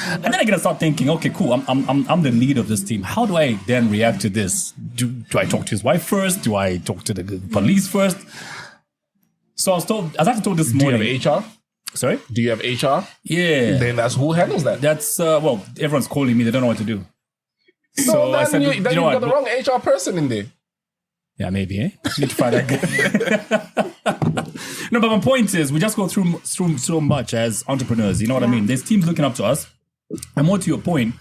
and then I gotta start thinking, okay, cool. I'm the lead of this team. How do I then react to this? Do I talk to his wife first? Do I talk to the police first? So I was actually told this morning. Do you have HR? Sorry? Do you have HR? Yeah. Then that's who handles that. That's, everyone's calling me. They don't know what to do. So I said, you've got the wrong HR person in there. Yeah, maybe, Need to find that guy. No, but my point is, we just go through so much as entrepreneurs. You know what I mean? There's teams looking up to us. And more to your point,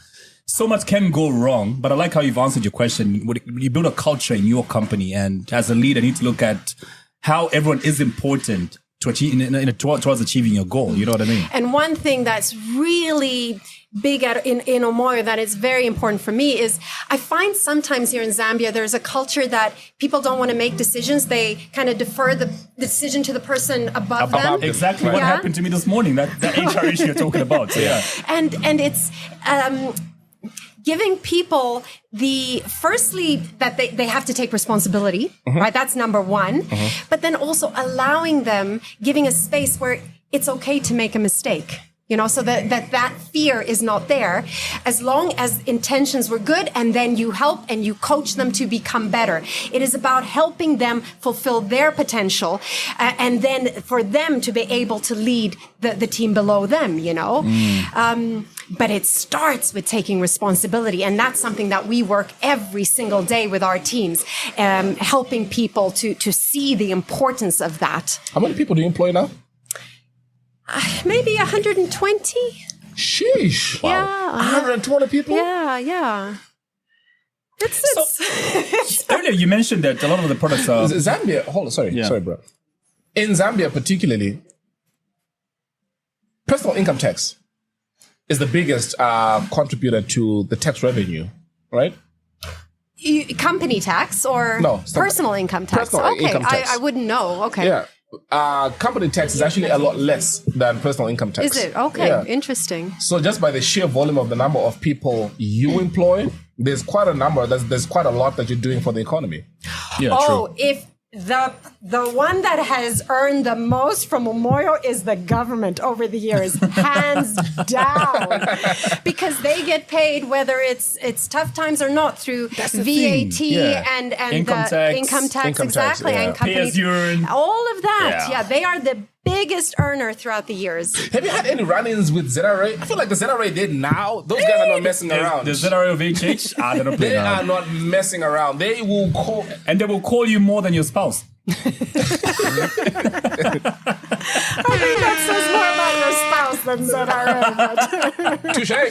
so much can go wrong, but I like how you've answered your question. You build a culture in your company, and as a leader, you need to look at how everyone is important to achieve towards achieving your goal. You know what I mean? And one thing that's really big in Omoyo that is very important for me is I find sometimes here in Zambia, there's a culture that people don't want to make decisions. They kind of defer the decision to the person above them. Exactly what happened to me this morning, that HR issue you're talking about. So, yeah. And it's... giving people firstly, that they have to take responsibility, right? That's number one. But then also allowing them, giving a space where it's okay to make a mistake. So that fear is not there, as long as intentions were good, and then you help and you coach them to become better. It is about helping them fulfill their potential, and then for them to be able to lead the team below them, But it starts with taking responsibility, and that's something that we work every single day with our teams, helping people to see the importance of that. How many people do you employ now? Maybe 120. Sheesh. Wow. Yeah. 120 people? Yeah. It's earlier you mentioned that a lot of the products are... Zambia, sorry, bro. In Zambia particularly, personal income tax is the biggest contributor to the tax revenue, right? Company tax or personal income tax? Income tax. I wouldn't know. Okay. Yeah. Company tax is actually a lot less than personal income tax. Is it? Okay, yeah. Interesting. So just by the sheer volume of the number of people you employ, there's quite a number. There's quite a lot that you're doing for the economy. Yeah, true. If the one that has earned the most from Umoyo is the government over the years, hands down, because they get paid whether it's tough times or not through VAT and income tax exactly, and company all of that. Yeah, they are the biggest earner throughout the years. Have you had any run-ins with ZRA? I feel like the ZRA did now. Those guys are not messing around. The ZRA of HH? They are not messing around. They will call... And they will call you more than your spouse. I think that says more about your spouse than ZRA. Touché.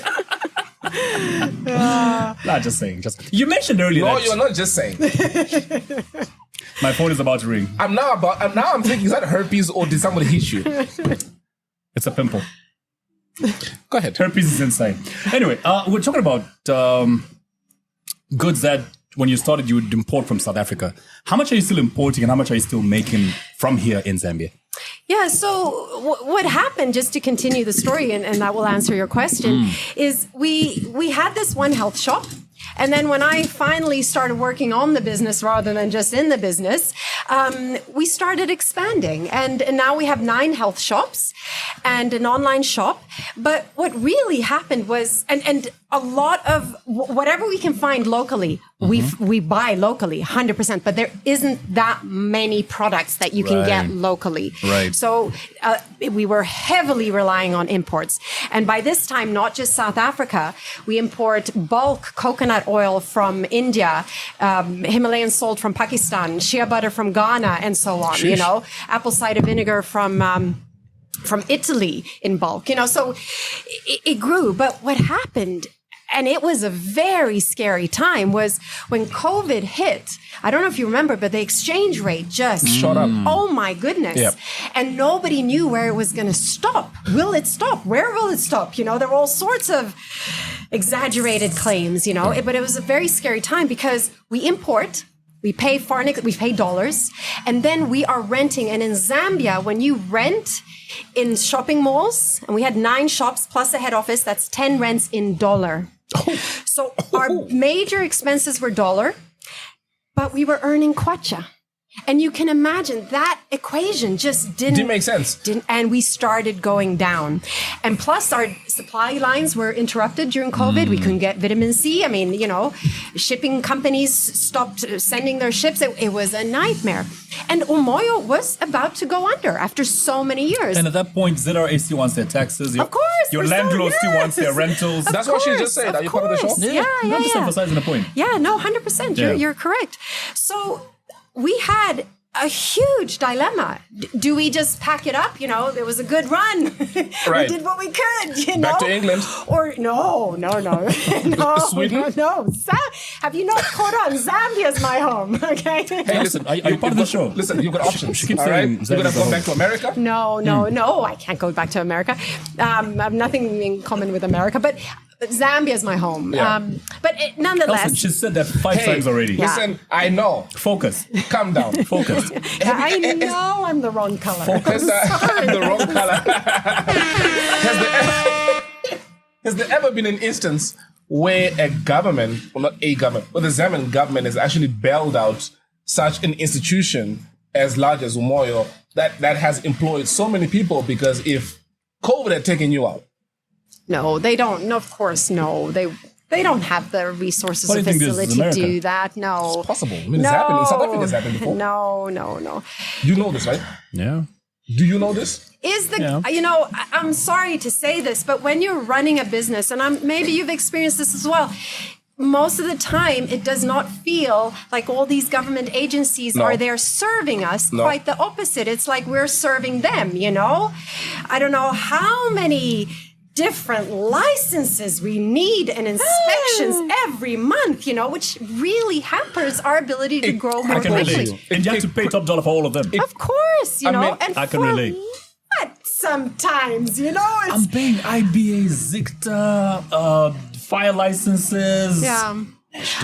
Not just saying. You mentioned earlier... No, you're not just saying. My phone is about to ring. I'm thinking, is that herpes or did somebody hit you? It's a pimple. Go ahead. Herpes is inside. Anyway, we're talking about goods that when you started, you would import from South Africa. How much are you still importing and how much are you still making from here in Zambia? Yeah, so what happened, just to continue the story, and that will answer your question, is we had this one health shop. And then when I finally started working on the business rather than just in the business, we started expanding. And now we have 9 health shops and an online shop. But what really happened was, and a lot of whatever we can find locally, we buy locally, 100%. But there isn't that many products that you can get locally. Right. So we were heavily relying on imports. And by this time, not just South Africa, we import bulk coconut oil from India, Himalayan salt from Pakistan, shea butter from Ghana, and so on. Sheesh. You know, apple cider vinegar from Italy in bulk. You know, so it grew. But what happened, and it was a very scary time, was when COVID hit. I don't know if you remember, but the exchange rate just shot up. Oh my goodness. Yep. And nobody knew where it was going to stop. Will it stop? Where will it stop? You know, there were all sorts of exaggerated claims, you know, but it was a very scary time because we import, we pay we pay dollars, and then we are renting. And in Zambia, when you rent in shopping malls, and we had 9 shops plus a head office, that's 10 rents in dollar. So our major expenses were dollar, but we were earning kwacha. And you can imagine that equation just didn't make sense. And we started going down. And plus our supply lines were interrupted during COVID. We couldn't get vitamin C. I mean, you know, shipping companies stopped sending their ships. It was a nightmare. And Umoyo was about to go under after so many years. And at that point, ZRA still wants their taxes. Of course. Your landlord still wants their rentals. That's what she just said. Are you part of the show? Yeah. I'm just emphasizing the point. Yeah, no, 100%. You're correct. So we had a huge dilemma. Do we just pack it up? You know, there was a good run. Right. We did what we could, you know. Back to England. Or no. no, Sweden? No. Have you not caught on? Zambia's my home, okay? Hey, listen, Are you part of the show? Listen, you've got options. She keeps all right? saying You're going to go back to America? No, I can't go back to America. I have nothing in common with America, but Zambia is my home. Yeah. But nonetheless. Listen, she said that 5 times already. Yeah. Listen, I know. Focus. Calm down. Focus. I know I'm the wrong color. I'm the wrong color. Has there ever been an instance where a government, well, not a government, but the Zambian government has actually bailed out such an institution as large as Umoyo that has employed so many people? Because if COVID had taken you out, No, they don't. No, of course, no. They don't have the resources What or do you think this is, facility to America? do that. No. it's possible. I mean, it's happened. In South Africa, it's happened before. No. You know this, right? Yeah. Do you know this? You know, I'm sorry to say this, but when you're running a business, and maybe you've experienced this as well, most of the time it does not feel like all these government agencies are there serving us. No. Quite the opposite. It's like we're serving them, you know? I don't know how many different licenses we need and inspections every month, you know, which really hampers our ability to grow more I can quickly. relate. And you have to pay top dollar for all of them. Of course, you know, mean, and I can for relate. what sometimes, you know, it's I'm paying IBA, Zicta, fire licenses. yeah.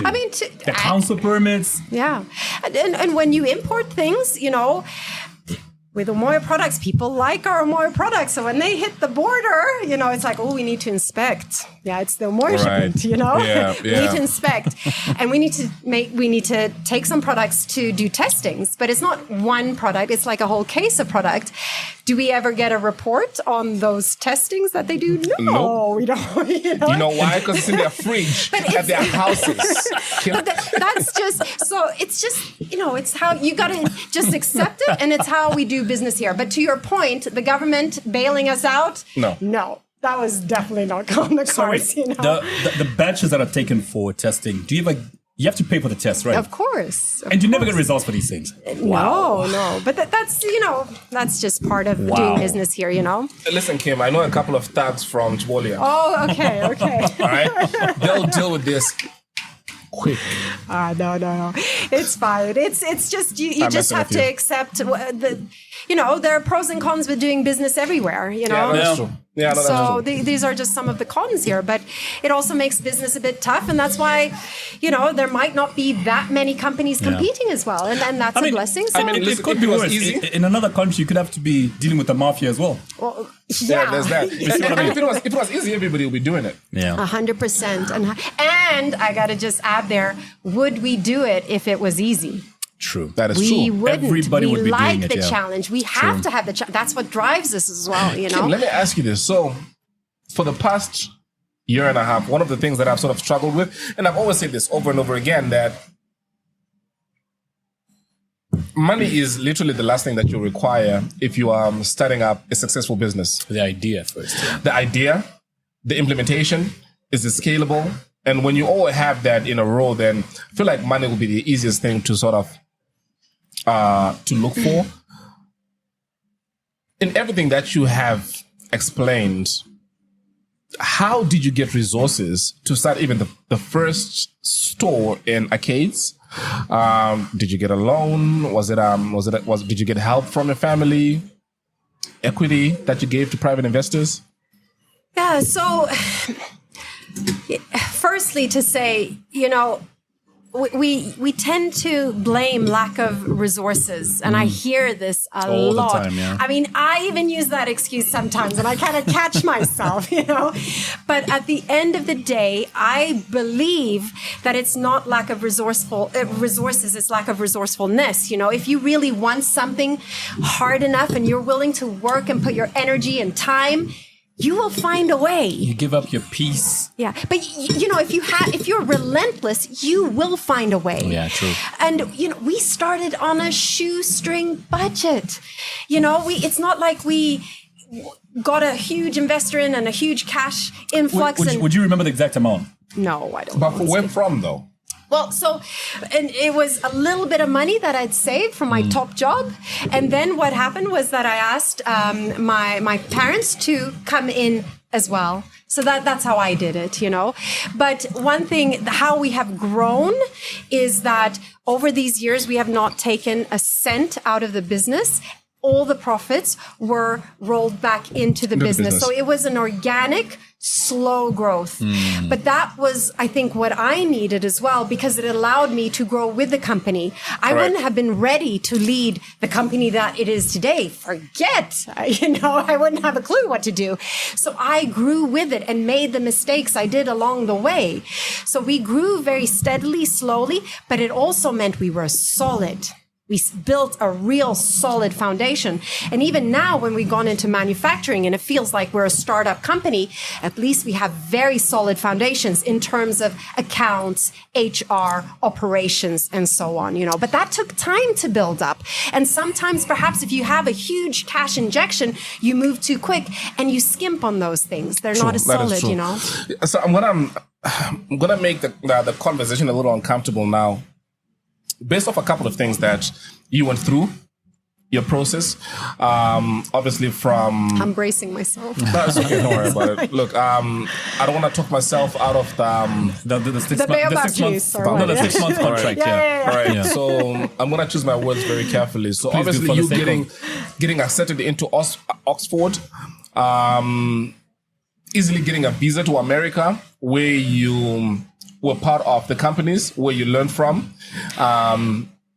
I mean, The council permits. yeah, and when you import things, you know, with Omoyo products, people like our Omoyo products. So when they hit the border, you know, it's like, oh, we need to inspect. Yeah, it's the Omoyo shipment, you know? Yeah, We need to inspect. And we need to take some products to do testings, but it's not one product. It's like a whole case of product. Do we ever get a report on those testings that they do? No, Nope. we don't. You know? You know why? Because it's in their fridge at their houses. But that's just, so it's just, you know, it's how you got to just accept it. And it's how we do business here. But to your point, the government bailing us out? No. That was definitely not on the cards, you know. The batches that are taken for testing, you have to pay for the test, right? Of course. And you never get results for these things. No. But that's, you know, that's just part of doing business here, you know. Listen, Kim, I know a couple of thugs from Chibolia. Oh, okay. All right? They'll deal with this quick. No. It's fine. It's just you just have to accept there are pros and cons with doing business everywhere, Yeah, no, that's true. Yeah, no, that's so true. these are just some of the cons here, but it also makes business a bit tough, and that's why there might not be that many companies competing as well, and that's a blessing. So It could be was worse. easy. In another country, you could have to be dealing with the mafia as well. well, Yeah, there's that. You see what I mean? If it was easy, everybody would be doing it. Yeah. 100%. And I got to just add there, would we do it if it was easy? True. That is We true. wouldn't. Everybody we would be like doing it, the yeah. challenge. We have to have the challenge. That's what drives us as well, Kim, let me ask you this. So, for the past year and a half, one of the things that I've sort of struggled with, and I've always said this over and over again, that money is literally the last thing that you require if you are starting up a successful business. The idea first. Yeah. The idea, the implementation, is it scalable? And when you all have that in a row, then I feel like money will be the easiest thing to sort of to look for. In everything that you have explained, how did you get resources to start even the first store in Arcades? Did you get a loan? Did you get help from your family? Equity that you gave to private investors? Yeah, so firstly to say, we tend to blame lack of resources, and I hear this All the lot. time, yeah. I mean, I even use that excuse sometimes, and I kind of catch myself, But at the end of the day, I believe that it's not lack of resources; it's lack of resourcefulness. If you really want something hard enough, and you're willing to work and put your energy and time, you will find a way. You give up your peace. Yeah, but if you're relentless, you will find a way. Yeah, true. And we started on a shoestring budget. It's not like we got a huge investor in and a huge cash influx. Would you remember the exact amount? No, I don't. But where from, though? Well, and it was a little bit of money that I'd saved from my top job. And then what happened was that I asked my parents to come in as well. So that's how I did it, But one thing, how we have grown is that over these years, we have not taken a cent out of the business. All the profits were rolled back into the business. So it was an organic, slow growth. But that was, I think, what I needed as well, because it allowed me to grow with the company. I wouldn't have been ready to lead the company that it is today. Forget, I wouldn't have a clue what to do. So I grew with it and made the mistakes I did along the way. So we grew very steadily, slowly, but it also meant we were solid. We built a real solid foundation. And even now, when we've gone into manufacturing and it feels like we're a startup company, at least we have very solid foundations in terms of accounts, HR, operations, and so on, But that took time to build up. And sometimes, perhaps, if you have a huge cash injection, you move too quick and you skimp on those things. They're not as solid, So I'm gonna make the conversation a little uncomfortable now, based off a couple of things that you went through, your process, obviously from... I'm bracing myself. That's okay, don't worry about it. Look, I don't want to talk myself out of The 6 Baobab juice, or the 6 month contract. Yeah. All right, Yeah. so I'm going to choose my words very carefully. So Please do, obviously for the you sake getting accepted into Oxford, easily getting a visa to America, where you were part of the companies where you learned from.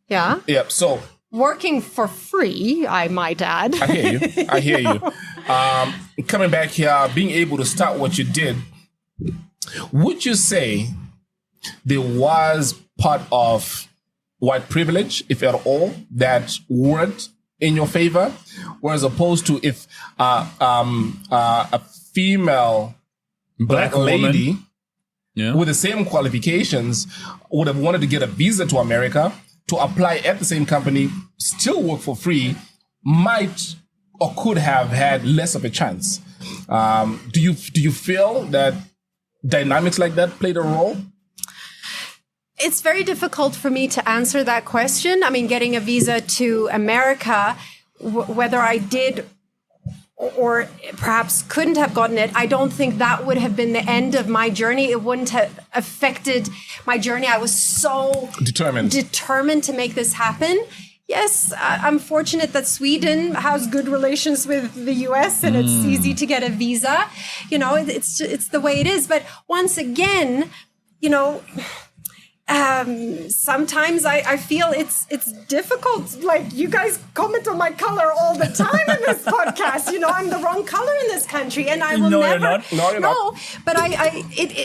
Yeah. Yeah. So working for free, I might add. I hear you. Coming back here, being able to start what you did, would you say there was part of white privilege, if at all, that worked in your favor, whereas opposed to if a female black lady woman. Yeah. with the same qualifications would have wanted to get a visa to America to apply at the same company, still work for free, might or could have had less of a chance. Do you feel that dynamics like that played a role? It's very difficult for me to answer that question. I mean, getting a visa to America, whether I did or perhaps couldn't have gotten it, I don't think that would have been the end of my journey. It wouldn't have affected my journey. I was so determined to make this happen. Yes, I'm fortunate that Sweden has good relations with the US and it's easy to get a visa. You know, it's the way it is. But once again, you know, sometimes I feel it's difficult. Like, you guys comment on my color all the time in this podcast. You know, I'm the wrong color in this country, and I will never. You're not. No, you're not. But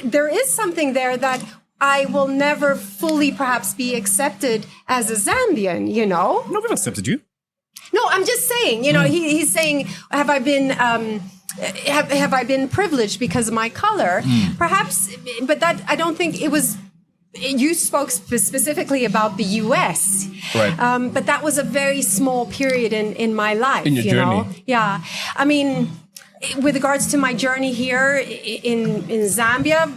there is something there that I will never fully perhaps be accepted as a Zambian. You know, No, we've accepted you. no, I'm just saying. You know, he's saying, have I been? Have I been privileged because of my color? Perhaps, but that I don't think it was. You spoke specifically about the U.S., right? But that was a very small period in my life. In your journey, know? Yeah. I mean, with regards to my journey here in Zambia,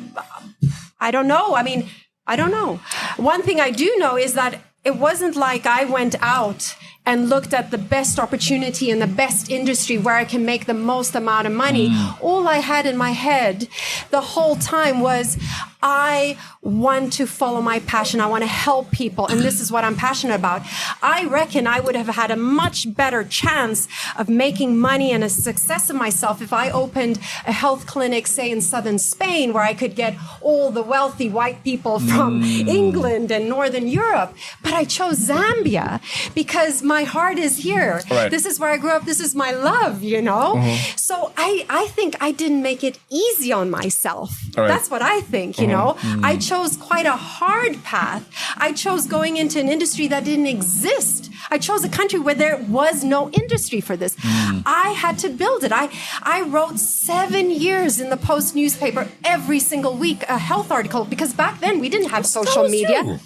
I don't know. I mean, I don't know. One thing I do know is that it wasn't like I went out and looked at the best opportunity in the best industry where I can make the most amount of money. All I had in my head the whole time was, I want to follow my passion. I want to help people. And this is what I'm passionate about. I reckon I would have had a much better chance of making money and a success of myself if I opened a health clinic, say in southern Spain, where I could get all the wealthy white people from England and Northern Europe. But I chose Zambia because my heart is here. Right. This is where I grew up. This is my love, you know? So I think I didn't make it easy on myself. Right. That's what I think, you know? I chose quite a hard path. I chose going into an industry that didn't exist. I chose a country where there was no industry for this. I had to build it. I wrote 7 years in the Post newspaper every single week, a health article, because back then we didn't have social media.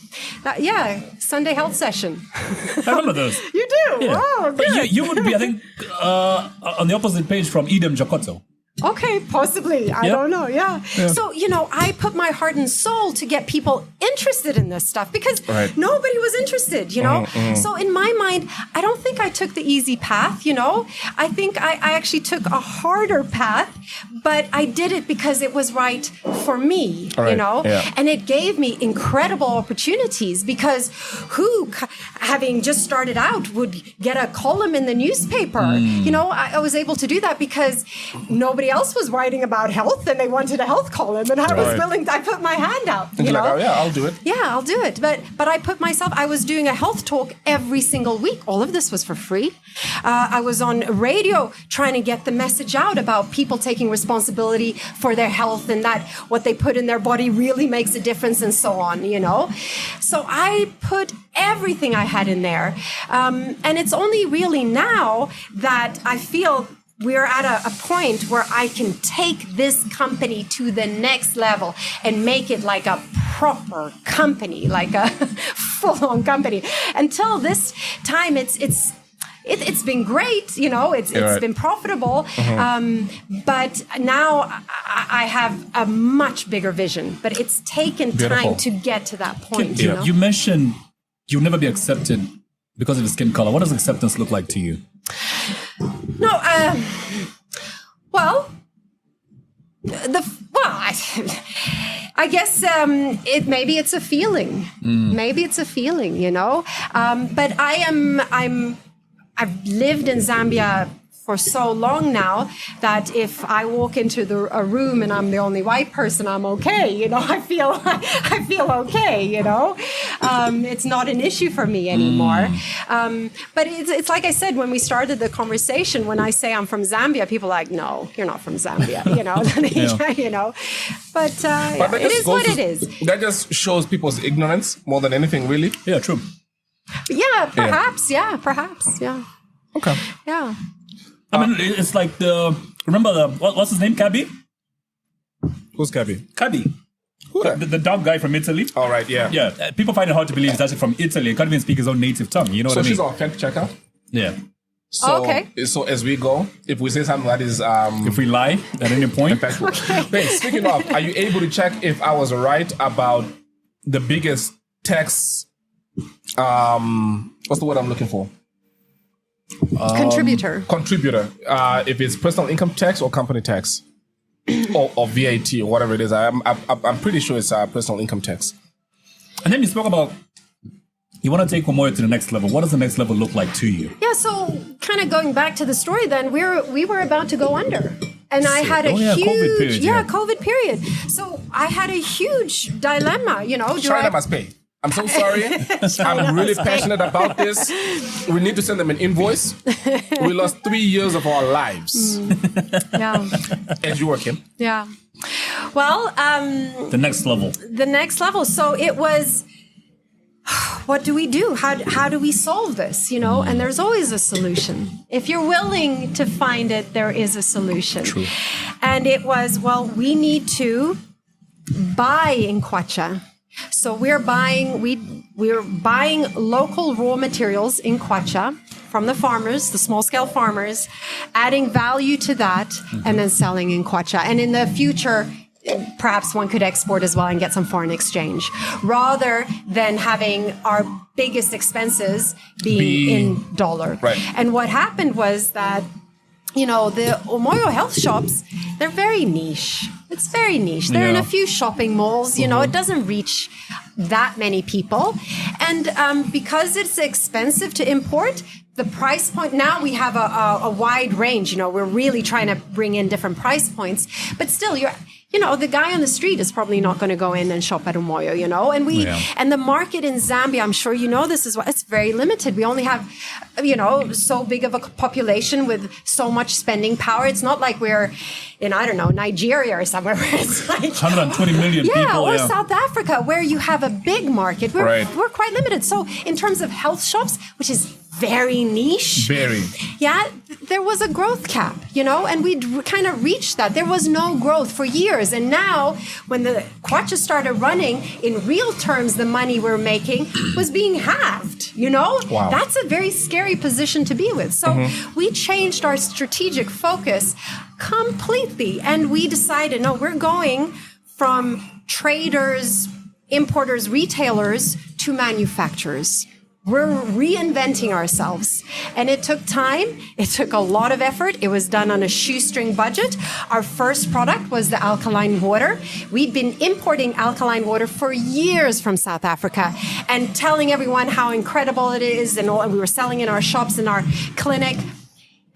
Yeah, Sunday health session. I remember those. You do? Yeah. Oh, But good. you would be, I think, on the opposite page from Edem Jakoto. Okay, possibly. I don't know. Yeah. So, you know, I put my heart and soul to get people interested in this stuff because nobody was interested, you know? So in my mind, I don't think I took the easy path, you know? I think I actually took a harder path, but I did it because it was right for me, you know? Yeah. And it gave me incredible opportunities because who, having just started out, would get a column in the newspaper? You know, I was able to do that because nobody else was writing about health and they wanted a health column, and I was willing. I put my hand out. You know, like, oh yeah, I'll do it. Yeah, I'll do it. But I put myself. I was doing a health talk every single week. All of this was for free. I was on radio trying to get the message out about people taking responsibility for their health and that what they put in their body really makes a difference and so on. You know, so I put everything I had in there, and it's only really now that I feel we're at a point where I can take this company to the next level and make it like a proper company, like a full-on company. Until this time, it's been great, you know, it's been profitable. But now I have a much bigger vision, but it's taken time to get to that point. You know? You mentioned you'll never be accepted because of your skin color. What does acceptance look like to you? No, I guess maybe it's a feeling. Maybe it's a feeling, you know. But I've lived in Zambia for so long now that if I walk into a room and I'm the only white person, I'm okay. You know, I feel okay. You know, it's not an issue for me anymore. But it's like I said when we started the conversation. When I say I'm from Zambia, people are like, no, you're not from Zambia. You know, you know. But it is what it is. That just shows people's ignorance more than anything, really. Yeah, true. Yeah, perhaps. Yeah, perhaps. Yeah. Okay. Yeah. I mean, it's like remember what's his name? Kabi? Who's Kabi? Kabi. Who that? The dog guy from Italy. All right, yeah. Yeah. People find it hard to believe he's actually from Italy. He can't even speak his own native tongue. You know what I mean? So she's our fact checker. Yeah. So, okay. So as we go, if we say something that is... if we lie at any point. Wait, speaking of, are you able to check if I was right about the biggest tax... what's the word I'm looking for? Contributor. If it's personal income tax or company tax, or VAT or whatever it is, I'm pretty sure it's personal income tax. And then you spoke about you want to take Omoyo to the next level. What does the next level look like to you? Yeah, so kind of going back to the story then, we were about to go under. And I had a huge COVID period, COVID period. So I had a huge dilemma, China must pay. I'm so sorry. I'm really passionate about this. We need to send them an invoice. We lost 3 years of our lives. Yeah. As you were, Kim. Yeah. Well, the next level. The next level. So it was, what do we do? How do we solve this? And there's always a solution. If you're willing to find it, there is a solution. True. And it was, we need to buy in Kwacha. So we're buying local raw materials in Kwacha from the farmers, the small scale farmers, adding value to that, and then selling in Kwacha. And in the future, perhaps one could export as well and get some foreign exchange, rather than having our biggest expenses being in dollar. Right. And what happened was that, the Omoyo health shops, they're very niche. It's very niche. They're in a few shopping malls. It doesn't reach that many people. And because it's expensive to import, the price point, now we have a wide range. We're really trying to bring in different price points. But still, the guy on the street is probably not going to go in and shop at Umoyo, and the market in Zambia, I'm sure this is it's very limited. We only have, so big of a population with so much spending power. It's not like we're in, Nigeria or somewhere where it's like 120 million people. Or South Africa, where you have a big market. We're quite limited. So in terms of health shops, which is very niche. Very. Yeah, there was a growth cap, and we'd kind of reached that. There was no growth for years. And now, when the Kwacha started running, in real terms, the money we're making was being halved, Wow. That's a very scary position to be with. So we changed our strategic focus completely. And we decided, no, we're going from traders, importers, retailers to manufacturers. We're reinventing ourselves. And it took time. It took a lot of effort. It was done on a shoestring budget. Our first product was the alkaline water. We'd been importing alkaline water for years from South Africa and telling everyone how incredible it is. And we were selling in our shops, in our clinic.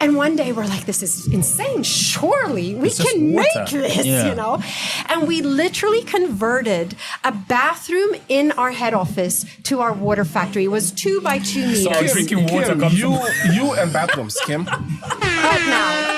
And one day we're like, this is insane. Surely we can make this, And we literally converted a bathroom in our head office to our water factory. It was 2 by 2 meters. So drinking water Kim, comes you and bathrooms, Kim. But now,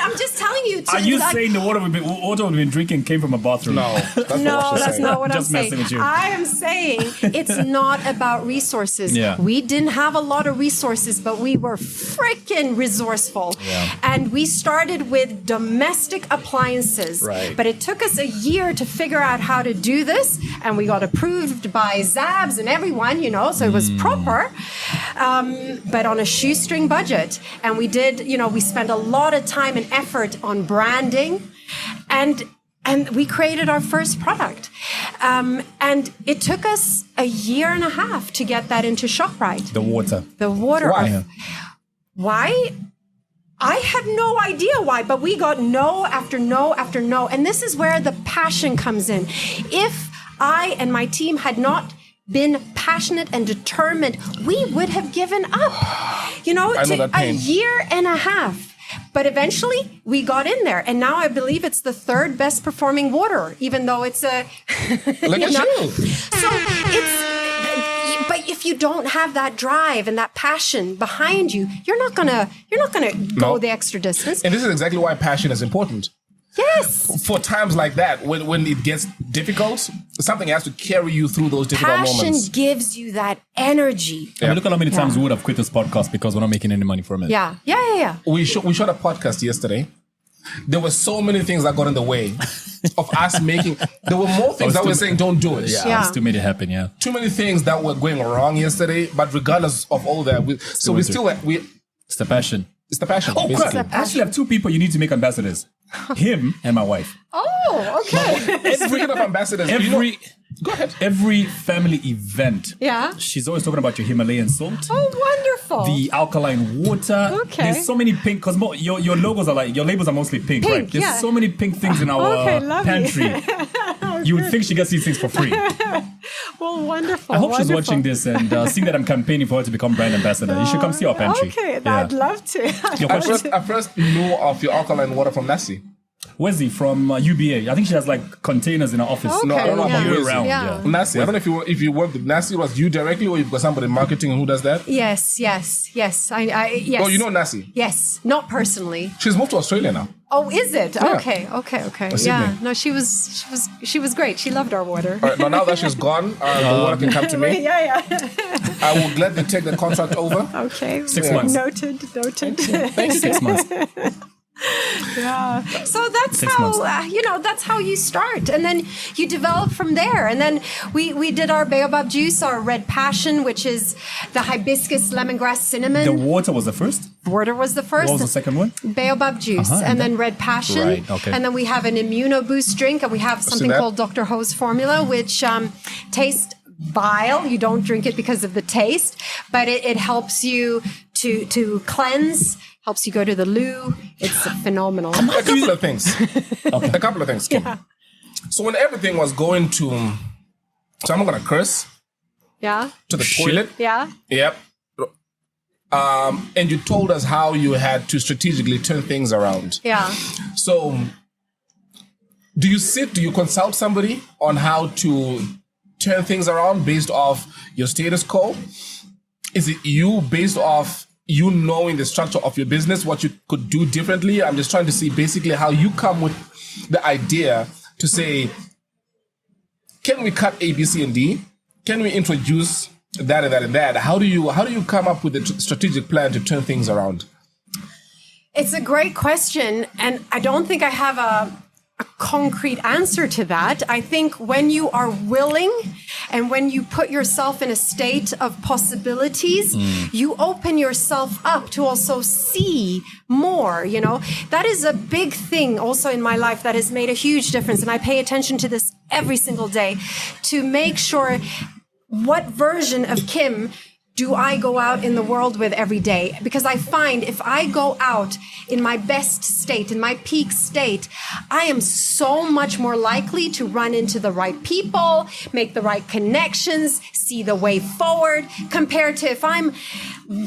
I'm just telling you. Are you saying the water we've been drinking came from a bathroom? No, that's not what I'm Just messing saying. with you. I am saying it's not about resources. Yeah. We didn't have a lot of resources, but we were freaking resourceful. Yeah. And we started with domestic appliances. Right. But it took us a year to figure out how to do this. And we got approved by ZABs and everyone, so it was proper. But on a shoestring budget. And we did, we spent a lot of time and effort on branding, and we created our first product. And it took us a year and a half to get that into ShopRite. The water. Why? Why? I had no idea why, but we got no after no after no. And this is where the passion comes in. If I and my team had not been passionate and determined, we would have given up. A year and a half. But eventually, we got in there. And now I believe it's the 3rd best performing water, even though it's a... Look at you. So but if you don't have that drive and that passion behind you, you're not gonna go the extra distance. And this is exactly why passion is important. Yes. For times like that, when it gets difficult, something has to carry you through those difficult moments. Passion gives you that energy. I mean, look at how many times we would have quit this podcast because we're not making any money from it. Yeah. We shot a podcast yesterday. There were so many things that got in the way of us making. There were more things that were saying, don't do it. Yeah, still made it happen, Too many things that were going wrong yesterday, but regardless of all that, it's the passion. It's the passion. Oh, crap. I actually have 2 people you need to make ambassadors. him and my wife. Oh, okay. Speaking of ambassadors, go ahead. Every family event, Yeah. she's always talking about your Himalayan salt. Oh, wonderful. The alkaline water. Okay. There's so many pink, because your logos are like, your labels are mostly pink, right? There's yeah. so many pink things in our pantry. You would think she gets these things for free. Well, wonderful. I hope she's wonderful. watching this and seeing that I'm campaigning for her to become brand ambassador. You should come see our pantry. Okay, Yeah. I'd love to. Your question? I first knew of your alkaline water from Nasi. Where's he? From UBA. I think she has like containers in her office. Okay, No, I don't know about yeah. year round. Yeah. Yeah. Nasi. I don't know if you work with Nasi, was you directly or you've got somebody in marketing who does that? Yes. Yes. Yes. Oh, you know Nasi. Yes, not personally. She's moved to Australia now. Oh, is it? Yeah. Okay. Sydney. Yeah. No, she was great. She loved our water. All right, now that she's gone, the water can come to me. Yeah. I will gladly take the contract over. Okay. 6 months. Noted. 6 months. Yeah. So that's 6 how months. that's how you start, and then you develop from there. And then we did our Baobab juice, our red passion, which is the hibiscus, lemongrass, cinnamon. The water was the first. Water was the first. What was the second one? Baobab juice, Uh-huh, and then red passion, Right, okay. and then we have an immuno boost drink, and we have something that. called Dr. Ho's formula, which tastes vile. You don't drink it because of the taste, but it helps you to cleanse. Helps you go to the loo. It's phenomenal. A couple of things. A couple of things, Kim. So when everything was going to, so I'm not going to curse, Yeah. to the toilet. Yeah. Yep. And you told us how you had to strategically turn things around. Yeah. So do you consult somebody on how to turn things around based off your status quo? Is it you based off you knowing the structure of your business, what you could do differently? I'm just trying to see basically how you come with the idea to say, can we cut A, B, C, and D? Can we introduce that and that and that? How do you come up with a strategic plan to turn things around? It's a great question, and I don't think I have a concrete answer to that. I think when you are willing and when you put yourself in a state of possibilities, you open yourself up to also see more, That is a big thing also in my life that has made a huge difference. And I pay attention to this every single day to make sure what version of Kim do I go out in the world with every day? Because I find if I go out in my best state, in my peak state, I am so much more likely to run into the right people, make the right connections, see the way forward, compared to if I'm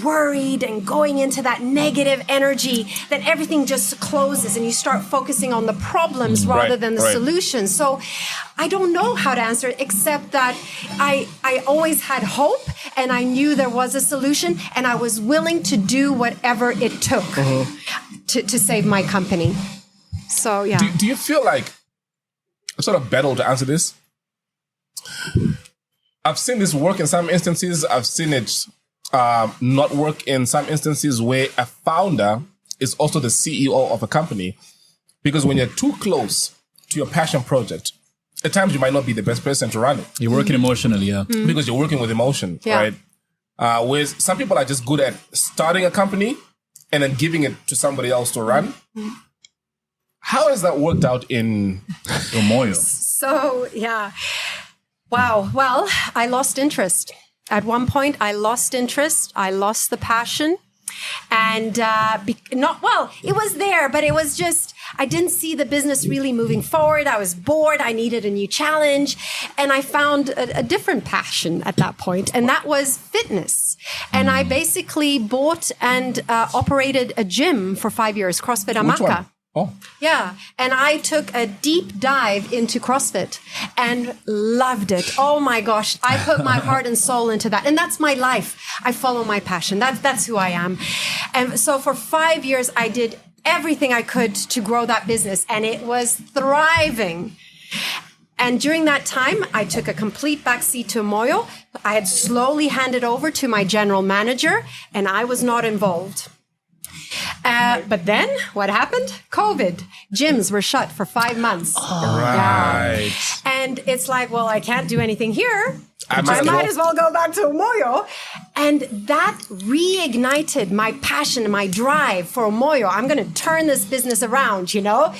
worried and going into that negative energy, then everything just closes and you start focusing on the problems rather than the solutions. So I don't know how to answer it, except that I always had hope and I knew there was a solution and I was willing to do whatever it took to save my company. So, yeah. Do you feel like a sort of battle to answer this? I've seen this work in some instances. I've seen it not work in some instances where a founder is also the CEO of a company. Because when you're too close to your passion project, at times you might not be the best person to run it. You're working emotionally, yeah. Because you're working with emotion, right? Whereas some people are just good at starting a company and then giving it to somebody else to run. How has that worked out in Omoyo? So, yeah. Wow. Well, I lost interest. At one point, I lost interest. I lost the passion. And it was there, but it was just, I didn't see the business really moving forward. I was bored. I needed a new challenge. And I found a different passion at that point, and that was fitness. And I basically bought and operated a gym for 5 years, CrossFit Amaka. Which one? Oh. Yeah. And I took a deep dive into CrossFit and loved it. Oh my gosh. I put my heart and soul into that. And that's my life. I follow my passion. That's who I am. And so for 5 years, I did everything I could to grow that business, and it was thriving. And during that time, I took a complete backseat to Umoyo. I had slowly handed over to my general manager, and I was not involved. But then what happened? COVID. Gyms were shut for 5 months. Right. Yeah. And it's like, well, I can't do anything here. I might as well go back to Umoyo. And that reignited my passion and my drive for Umoyo. I'm going to turn this business around, you know?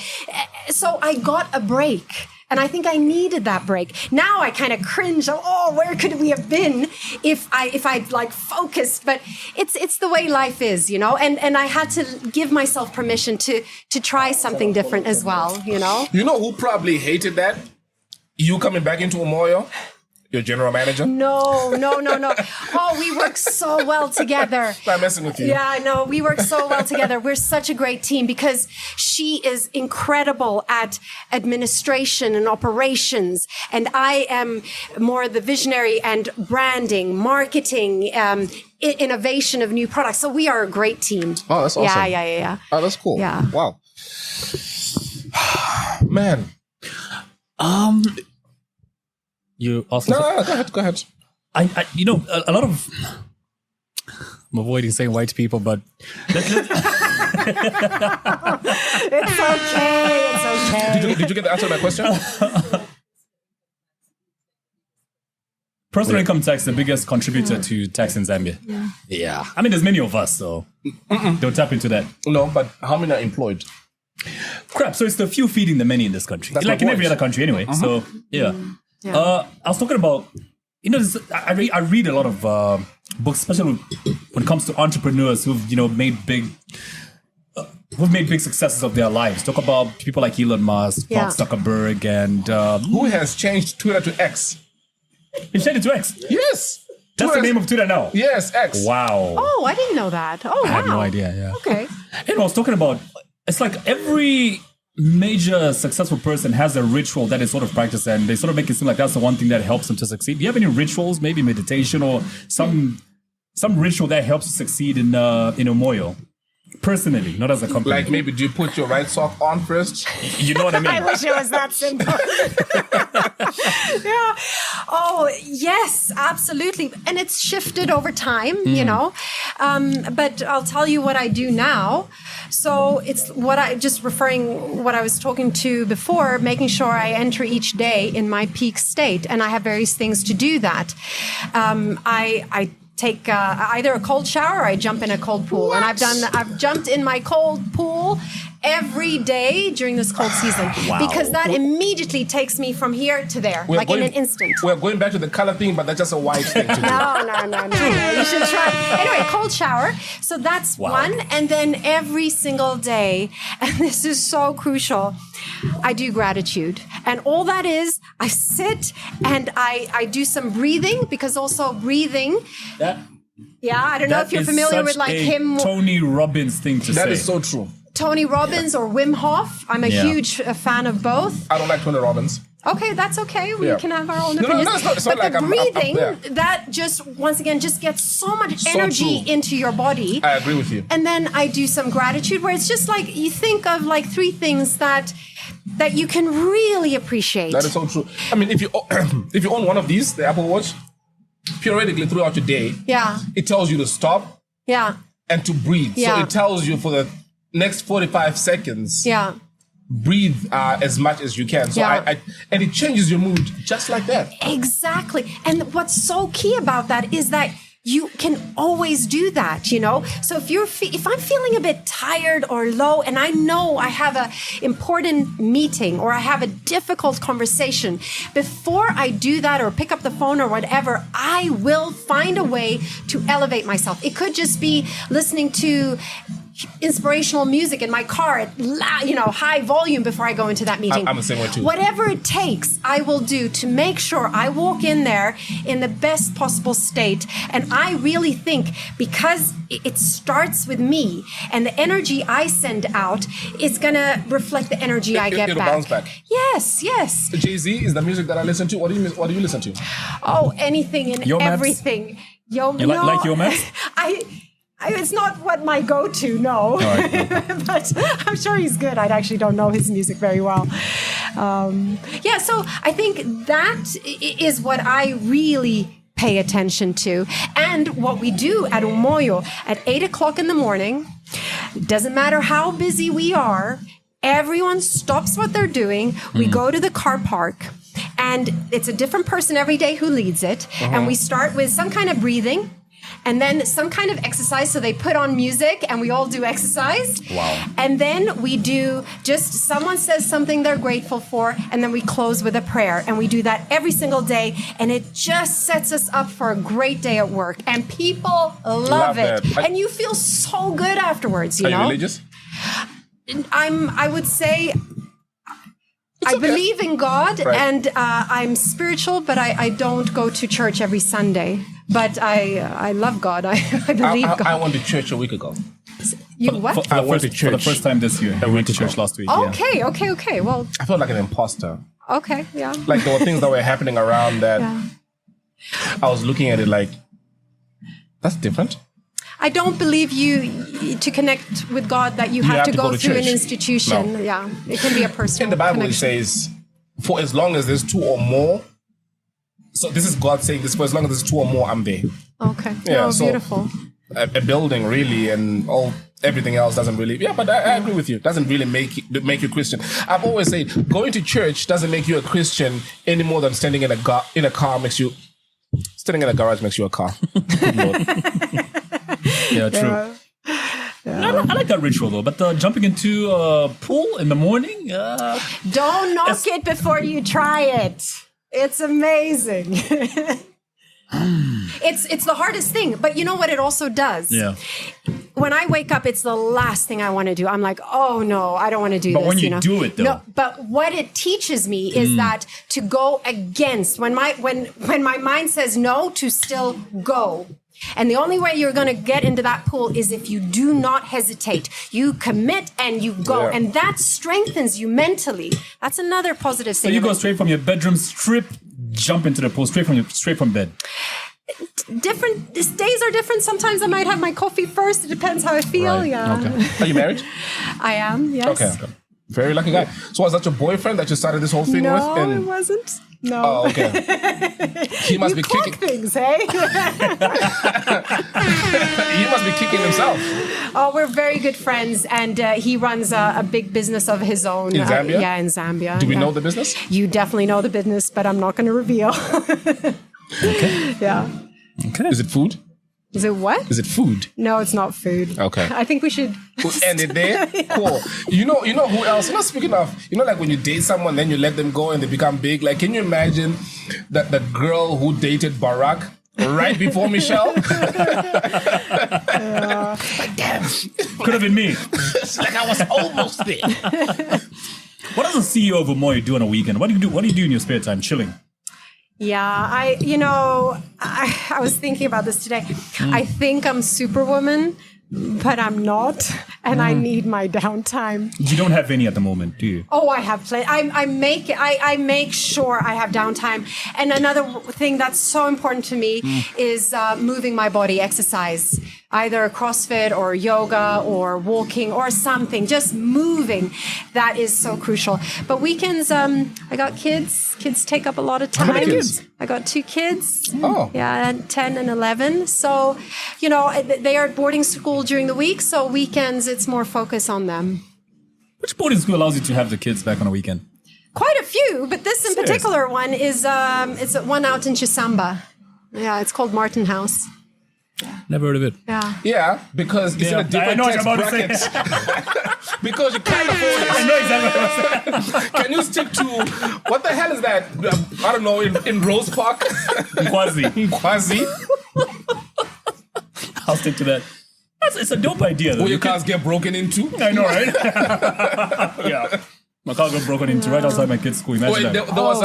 So I got a break. And I think I needed that break. Now I kind of cringe. Oh, where could we have been if I'd like focused? But it's the way life is, you know. And I had to give myself permission to try something different as well, you know. You know who probably hated that? You coming back into Omoyo? Your general manager? No. Oh, we work so well together. I'm messing with you. Yeah, no, we work so well together. We're such a great team because she is incredible at administration and operations. And I am more the visionary and branding, marketing, innovation of new products. So we are a great team. Oh, that's awesome. Yeah. Oh, that's cool. Yeah. Wow. Man. You also No, go ahead. I you know, a lot of, I'm avoiding saying white people, but It's okay. Did you get the answer to my question? personal income tax, the biggest contributor to tax in Zambia. Yeah. I mean, there's many of us, so don't tap into that. No, but how many are employed? Crap. So it's the few feeding the many in this country. That's like my in every point. other country anyway. So, yeah. Yeah. I was talking about, you know, I read a lot of books, especially when it comes to entrepreneurs who've, you know, made big successes of their lives. Talk about people like Elon Musk, Mark Zuckerberg, and Who has changed Twitter to X? he changed it to X. Yes. That's the name of Twitter now. Yes, X. Wow. Oh, I didn't know that. Oh, wow. I had no idea. Yeah. Okay. And I was talking about, it's like every major successful person has a ritual that is sort of practiced, and they sort of make it seem like that's the one thing that helps them to succeed. Do you have any rituals, maybe meditation or some ritual that helps you succeed in Omoyo? Personally, not as a company. Like maybe do you put your right sock on first? You know what I mean? I wish it was that simple. Yeah. Oh, yes, absolutely. And it's shifted over time, you know. But I'll tell you what I do now. So it's what I what I was talking to before, making sure I enter each day in my peak state. And I have various things to do that. I take either a cold shower or I jump in a cold pool. What? And I've jumped in my cold pool every day during this cold season. Wow. Because that immediately takes me from here to there, in an instant. We're going back to the color thing, but that's just a white thing to do. No. You should try. Anyway, cold shower. So that's one. And then every single day, and this is so crucial, I do gratitude. And all that is, I sit and I do some breathing, because also breathing. I don't know if you're familiar with like him. Tony Robbins thing to say. That is so true. Tony Robbins or Wim Hof. I'm a huge fan of both. I don't like Tony Robbins. Okay, that's okay. We can have our own opinions. No, it's not but like the breathing, I'm that just, once again, just gets so much energy into your body. I agree with you. And then I do some gratitude, where it's just like, you think of like 3 things that you can really appreciate. That is so true. I mean, if you own one of these, the Apple Watch, periodically throughout your day, it tells you to stop and to breathe. So it tells you for the next 45 seconds, breathe as much as you can. So and it changes your mood just like that. Exactly. And what's so key about that is that you can always do that, you know? So if I'm feeling a bit tired or low, and I know I have an important meeting or I have a difficult conversation, before I do that or pick up the phone or whatever, I will find a way to elevate myself. It could just be listening to inspirational music in my car at high volume before I go into that meeting. I'm the same way too. Whatever it takes, I will do to make sure I walk in there in the best possible state. And I really think, because it starts with me, and the energy I send out is gonna reflect the energy I get it'll back. bounce back. Yes. Jay-Z is the music that I listen to. What do you listen to? Oh, anything and Yo Maps? everything. You like Yo Maps? It's not what my go-to, no. Right. But I'm sure he's good. I actually don't know his music very well. So I think that is what I really pay attention to. And what we do at Umoyo at 8 o'clock in the morning, doesn't matter how busy we are, everyone stops what they're doing. We go to the car park And it's a different person every day who leads it. And we start with some kind of breathing and then some kind of exercise. So they put on music and we all do exercise. Wow. And then we do just someone says something they're grateful for, and then we close with a prayer. And we do that every single day. And it just sets us up for a great day at work. And people love it. And you feel so good afterwards, you know? Are you religious? I would say I believe in God, and I'm spiritual, but I don't go to church every Sunday. But I love God. I believe God. I went to church a week ago. You what? I went to church for the first time this year. I went to church last week. Okay. Well, I felt like an imposter. okay, yeah. Like there were things that were happening around that I was looking at it like, that's different. I don't believe to connect with God that you have to go through an institution. No. Yeah, it can be a personal. In the Bible, connection. it says, for as long as there's two or more. So this is God saying this, for as long as there's two or more, I'm there. Okay. Yeah, so beautiful. A building really and everything else doesn't really. Yeah, but I agree with you. It doesn't really make you Christian. I've always said going to church doesn't make you a Christian any more than standing in a car makes you. Standing in a garage makes you a car. Good Lord. Yeah, true. Yeah. I like that ritual though, but jumping into a pool in the morning. Don't knock it before you try it. It's amazing. It's the hardest thing, but you know what it also does? Yeah. When I wake up, it's the last thing I want to do. I'm like, oh no, I don't want to do this. But when you do it though. No, but what it teaches me is that to go against when my mind says no, to still go. And the only way you're going to get into that pool is if you do not hesitate. You commit and you go. Yeah. And that strengthens you mentally. That's another positive thing. So you go straight from your bedroom, jump into the pool, straight from bed. Different days are different. Sometimes I might have my coffee first. It depends how I feel. Right. Yeah. Okay. Are you married? I am, yes. Okay. Very lucky guy. So was that your boyfriend that you started this whole thing with? No, it wasn't. No. Oh, okay. He must be kicking things, hey? He must be kicking himself. Oh, we're very good friends, and he runs a big business of his own. In Zambia? Yeah, in Zambia. Do we know the business? You definitely know the business, but I'm not going to reveal. Okay. Yeah. Okay. Is it food? Is it what? Is it food? No, it's not food. Okay. I think we should end it there. Yeah. Cool. You know who else? Speaking of, like when you date someone, then you let them go and they become big. Like, can you imagine that the girl who dated Barack right before Michelle? Like, damn, could have been me. It's like I was almost there. What does the CEO of Umoyo do on a weekend? What do you do? What do you do in your spare time? Chilling. Yeah, I was thinking about this today. I think I'm Superwoman, but I'm not, and I need my downtime. You don't have any at the moment, do you? Oh, I have plenty. I make sure I have downtime. And another thing that's so important to me is moving my body, exercise. Either CrossFit or yoga or walking or something, just moving. That is so crucial. But weekends, I got kids. Kids take up a lot of time. How many kids? I got 2 kids. Oh. Yeah, 10 and 11. So, they are at boarding school during the week. So weekends, it's more focus on them. Which boarding school allows you to have the kids back on a weekend? Quite a few, but this in particular one is, it's one out in Chisamba. Yeah, it's called Martin House. Never heard of it. Yeah, because it's in a different tax bracket. Because you can't afford it. I know exactly what I'm saying. Can you stick to what the hell is that? I don't know. In Rose Park, Quasi. I'll stick to that. It's a dope idea, though. Where your cars get broken into. I know, right? Yeah. My car got broken into right outside my kid's school. Imagine that. There was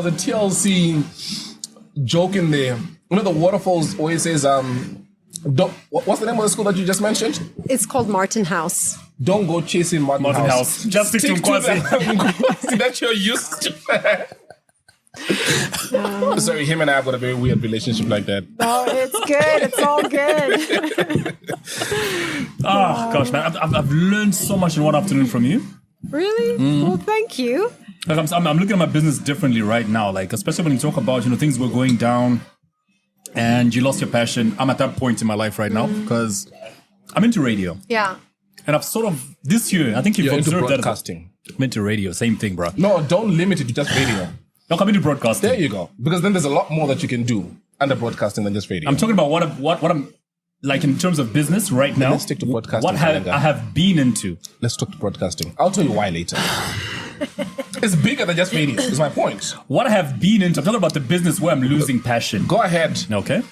a TLC joke in there. The waterfalls always says, what's the name of the school that you just mentioned? It's called Martin House. Don't go chasing Martin House. Just stick to Quasi. That you're used to. Sorry, him and I have got a very weird relationship like that. Oh, it's good. It's all good. Oh, gosh, man. I've learned so much in one afternoon from you. Really? Well, thank you. Like I'm looking at my business differently right now. Like, especially when you talk about, things were going down and you lost your passion. I'm at that point in my life right now because I'm into radio. Yeah. And I've sort of, this year, I think you've observed broadcasting. I'm into radio. Same thing, bro. No, don't limit it to just radio. No, I'm into broadcasting. There you go. Because then there's a lot more that you can do under broadcasting than just radio. I'm talking about what I'm like in terms of business right now. Let's stick to broadcasting. What I have been into. Let's talk to broadcasting. I'll tell you why later. It's bigger than just radio, is my point. What I have been into. I'm talking about the business where I'm losing passion. Go ahead. Okay.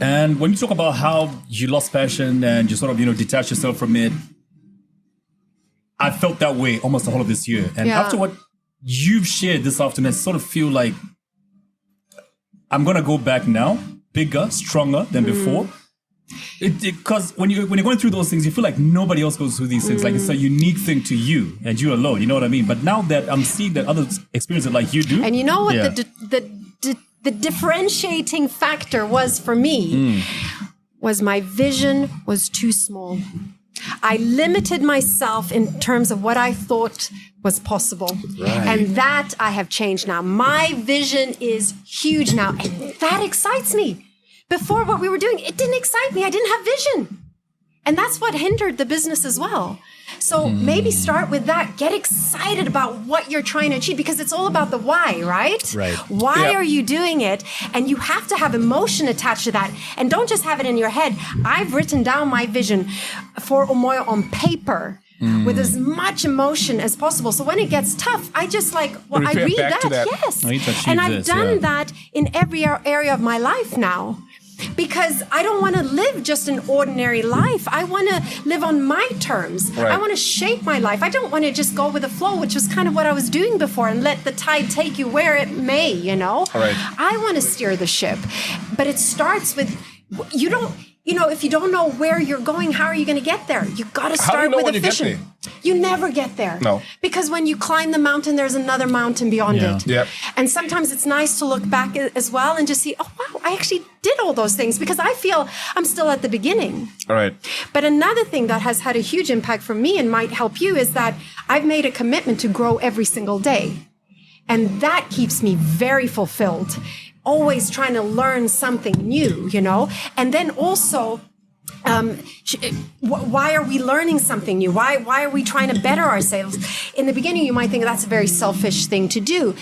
And when you talk about how you lost passion and you sort of, detach yourself from it, I felt that way almost the whole of this year. And after what you've shared this afternoon, I sort of feel like I'm going to go back now, bigger, stronger than before. Because when you're going through those things, you feel like nobody else goes through these things. Like it's a unique thing to you and you alone. You know what I mean? But now that I'm seeing that others experience it like you do. And you know what the differentiating factor was for me was my vision was too small. I limited myself in terms of what I thought was possible. Right. And that I have changed now. My vision is huge now. And that excites me. Before what we were doing, it didn't excite me. I didn't have vision. And that's what hindered the business as well. So maybe start with that. Get excited about what you're trying to achieve because it's all about the why, right? Right. Why are you doing it? And you have to have emotion attached to that. And don't just have it in your head. I've written down my vision for Omoyo on paper with as much emotion as possible. So when it gets tough, I just I read that. Yes. And I've done that in every area of my life now. Because I don't want to live just an ordinary life. I want to live on my terms. Right. I want to shape my life. I don't want to just go with the flow, which was kind of what I was doing before, and let the tide take you where it may, Right. I want to steer the ship. But it starts with, if you don't know where you're going, how are you going to get there? You got to start with a vision. You never get there. No. Because when you climb the mountain, there's another mountain beyond it. Yep. And sometimes it's nice to look back as well and just see, oh, wow, I actually did all those things because I feel I'm still at the beginning. All right. But another thing that has had a huge impact for me and might help you is that I've made a commitment to grow every single day. And that keeps me very fulfilled. Always trying to learn something new, And then also, why are we learning something new? Why are we trying to better ourselves? In the beginning, you might think that's a very selfish thing to do.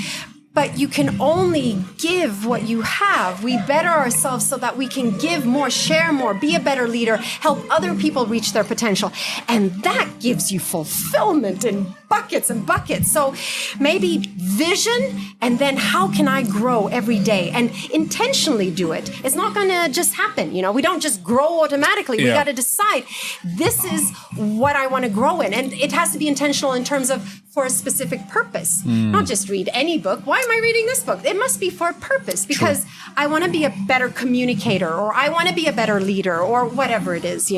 But you can only give what you have. We better ourselves so that we can give more, share more, be a better leader, help other people reach their potential. And that gives you fulfillment in buckets and buckets. So maybe vision, and then how can I grow every day and intentionally do it? It's not going to just happen. We don't just grow automatically. We got to decide this is what I want to grow in. And it has to be intentional in terms of for a specific purpose, not just read any book. Why am I reading this book? It must be for a purpose because I want to be a better communicator or I want to be a better leader or whatever it is,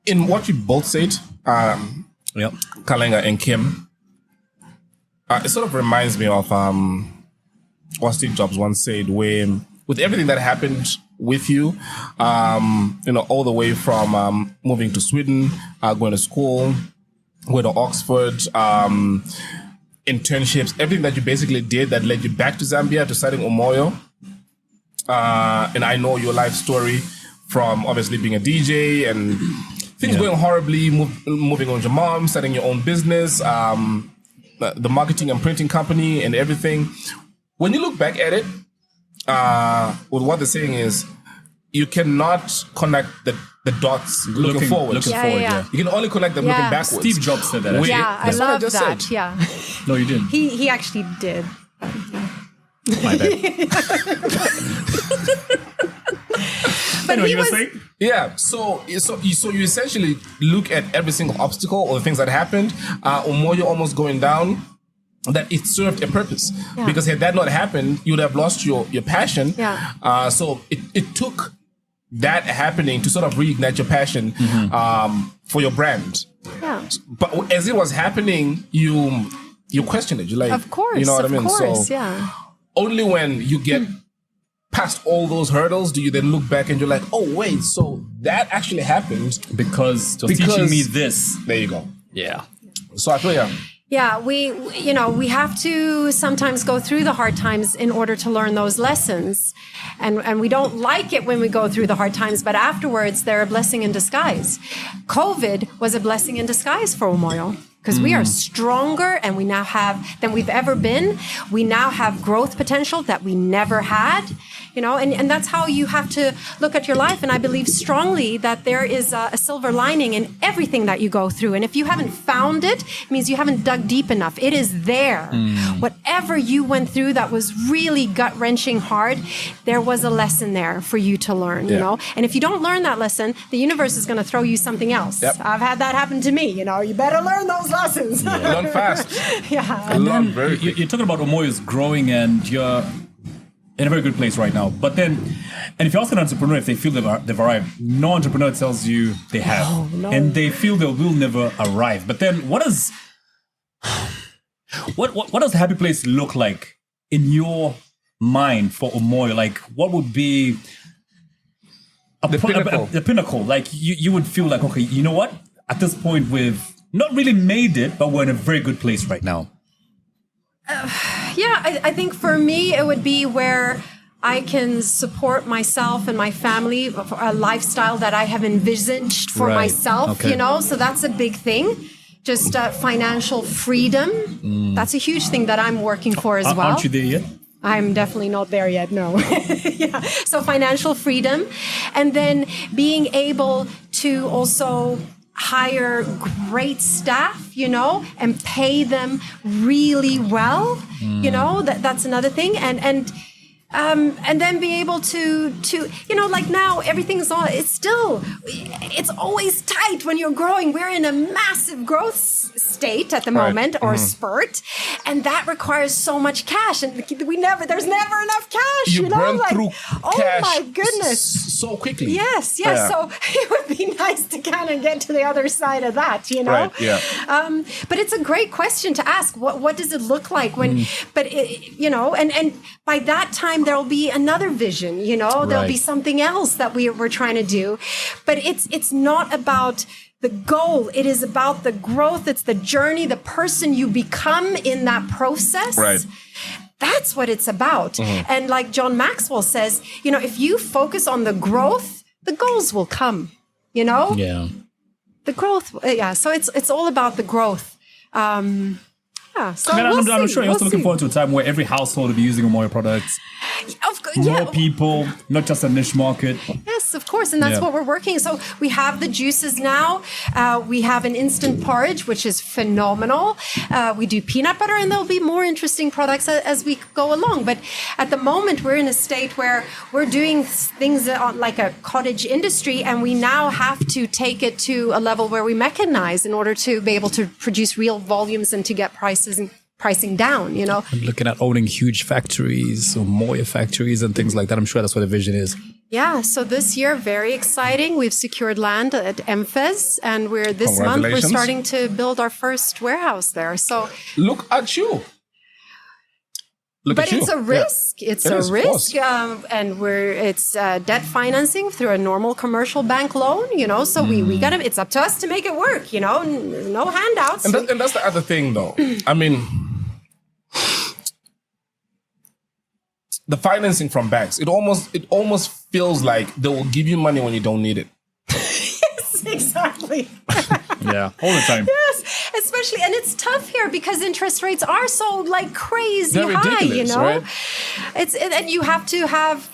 In what you both said, Kalenga and Kim, it sort of reminds me of what Steve Jobs once said, where with everything that happened with you, all the way from moving to Sweden, going to school, going to Oxford, internships, everything that you basically did that led you back to Zambia to starting Umoyo. And I know your life story from obviously being a DJ and things going horribly, moving on with your mom, starting your own business, the marketing and printing company and everything. When you look back at it, with what they're saying is you cannot connect the dots looking forward. Looking forward, yeah. You can only connect them looking backwards. Steve Jobs said that. I love that. Said. Yeah. No, you didn't. He actually did. My bad. But he was saying? Yeah, so you essentially look at every single obstacle or the things that happened, Umoyo almost going down, that it served a purpose. Yeah. Because had that not happened, you would have lost your passion. Yeah. So it took that happening to sort of reignite your passion for your brand. Yeah. But as it was happening, you questioned it. You're like, of course, you know what I mean? Course, so yeah. Only when you get past all those hurdles do you then look back and you're like, oh wait, so that actually happened because teaching me this. There you go. Yeah. So I feel Yeah, we have to sometimes go through the hard times in order to learn those lessons. And we don't like it when we go through the hard times, but afterwards they're a blessing in disguise. COVID was a blessing in disguise for Umoyo. Because we are stronger and we now have than we've ever been. We now have growth potential that we never had, and that's how you have to look at your life. And I believe strongly that there is a silver lining in everything that you go through. And if you haven't found it, it means you haven't dug deep enough. It is there. Whatever you went through that was really gut-wrenching hard, there was a lesson there for you to learn, And if you don't learn that lesson, the universe is going to throw you something else. Yep. I've had that happen to me, You better learn those lessons. Learn fast. Yeah. And then you're talking about Omoyo is growing and you're in a very good place right now. But then, and if you ask an entrepreneur if they feel they've arrived, no entrepreneur tells you they have. No. And they feel they will never arrive. But then what does the happy place look like in your mind for Omoyo? Like what would be the pinnacle? Like you would feel like, okay, you know what? At this point we've not really made it, but we're in a very good place right now. I think for me, it would be where I can support myself and my family, a lifestyle that I have envisaged for myself, so that's a big thing. Just financial freedom. That's a huge thing that I'm working for as well. Aren't you there yet? I'm definitely not there yet, no. So financial freedom. And then being able to also hire great staff, and pay them really well. That's another thing. And then be able to like now everything's on. It's always tight when you're growing. We're in a massive growth state at the moment, or spurt, and that requires so much cash, and there's never enough cash. You burn through cash. My goodness, so quickly. Yes. Yeah. So it would be nice to kind of get to the other side of that, Right. Yeah. But it's a great question to ask. What does it look like when? But and by that time there'll be another vision. There'll be something else that we're trying to do. But it's not about the goal. It is about the growth. It's the journey, the person you become in that process. Right. That's what it's about. And like John Maxwell says, if you focus on the growth, the goals will come, Yeah. The growth. Yeah. So it's all about the growth. So I'm sure you're also looking forward to a time where every household will be using Omoyo products. More people, not just a niche market. Yes, of course. And that's what we're working. So we have the juices now. We have an instant porridge, which is phenomenal. We do peanut butter, and there'll be more interesting products as we go along. But at the moment, we're in a state where we're doing things like a cottage industry, and we now have to take it to a level where we mechanize in order to be able to produce real volumes and to get pricing down, I'm looking at owning huge factories or Omoyo factories and things like that. I'm sure that's what the vision is. Yeah. So this year, very exciting. We've secured land at MFES, and this month we're starting to build our first warehouse there. So look at you. It's a risk. Yeah. It's a risk, and it's debt financing through a normal commercial bank loan. So we got to. It's up to us to make it work. No handouts. And that's the other thing, though. I mean, the financing from banks. It almost feels like they will give you money when you don't need it. Yes, exactly. Yeah, all the time. Yes, especially, and it's tough here because interest rates are so crazy They're high. Ridiculous, right? And you have to have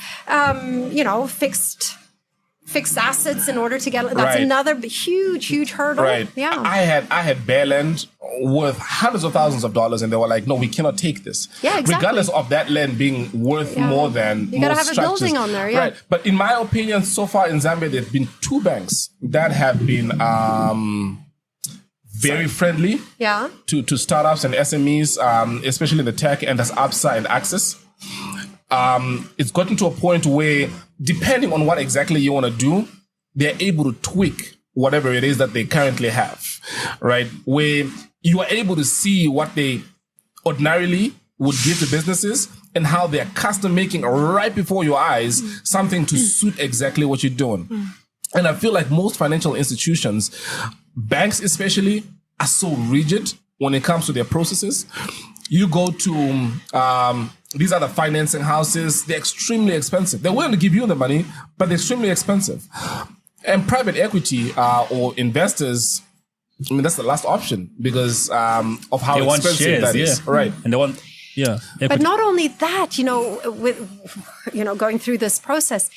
fixed assets in order to get. That's another huge hurdle. Right. Yeah. I had bare land worth hundreds of thousands of dollars, and they were like, "No, we cannot take this." Yeah, exactly. Regardless of that land being worth more than you gotta have structures. a building on there. Yeah. Right. But in my opinion, so far in Zambia, there've been 2 banks that have been very friendly. Yeah. To startups and SMEs, especially in the tech, and that's Absa and Access. It's gotten to a point where, depending on what exactly you want to do, they're able to tweak whatever it is that they currently have, right? Where you are able to see what they ordinarily would give to businesses and how they're custom making right before your eyes something to suit exactly what you're doing. And I feel like most financial institutions, banks especially, are so rigid when it comes to their processes. You go to these are the financing houses. They're extremely expensive. They're willing to give you the money, but they're extremely expensive. And private equity or investors, I mean, that's the last option because of how expensive shares, that is. Right. And they want, But not only that, with going through this process,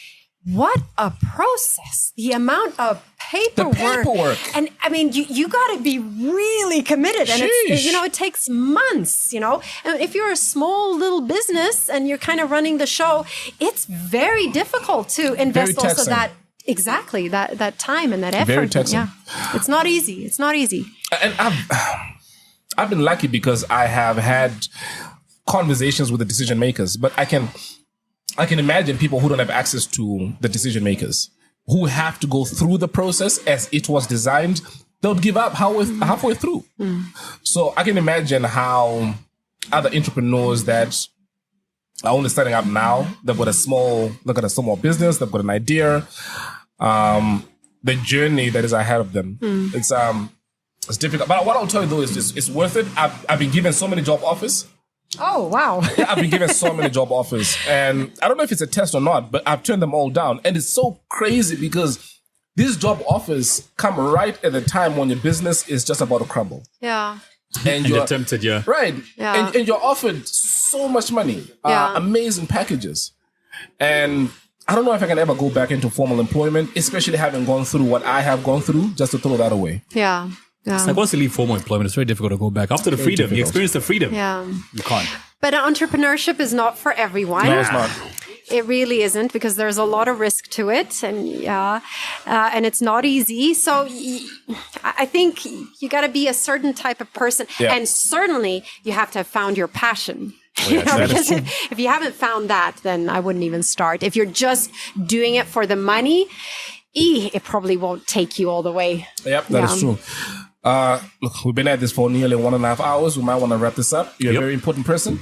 what a process! The amount of paperwork. And I mean, you got to be really committed, and it takes months. And if you're a small little business and you're kind of running the show, it's very difficult to invest also that time and that effort. Very taxing. Yeah, it's not easy. It's not easy. And I've been lucky because I have had conversations with the decision makers, but I can imagine people who don't have access to the decision makers, who have to go through the process as it was designed. They'll give up halfway through. So I can imagine how other entrepreneurs that are only starting up now, they've got a small business, they've got an idea, the journey that is ahead of them. It's difficult. But what I'll tell you though is it's worth it. I've been given so many job offers. Oh, wow. I've been given so many job offers, and I don't know if it's a test or not, but I've turned them all down. And it's so crazy because these job offers come right at the time when your business is just about to crumble. Yeah. And you're tempted, Right. Yeah. And you're offered so much money, amazing packages. And I don't know if I can ever go back into formal employment, especially having gone through what I have gone through, just to throw that away. Yeah. It's like once you leave formal employment, it's very difficult to go back. After the freedom, you experience the freedom. Yeah. You can't. But entrepreneurship is not for everyone. No, it's not. It really isn't, because there's a lot of risk to it, and it's not easy. So I think you got to be a certain type of person, and certainly you have to have found your passion. Because if you haven't found that, then I wouldn't even start. If you're just doing it for the money, it probably won't take you all the way. Yep, that is true. Look, we've been at this for nearly 1.5 hours. We might want to wrap this up. You're a very important person.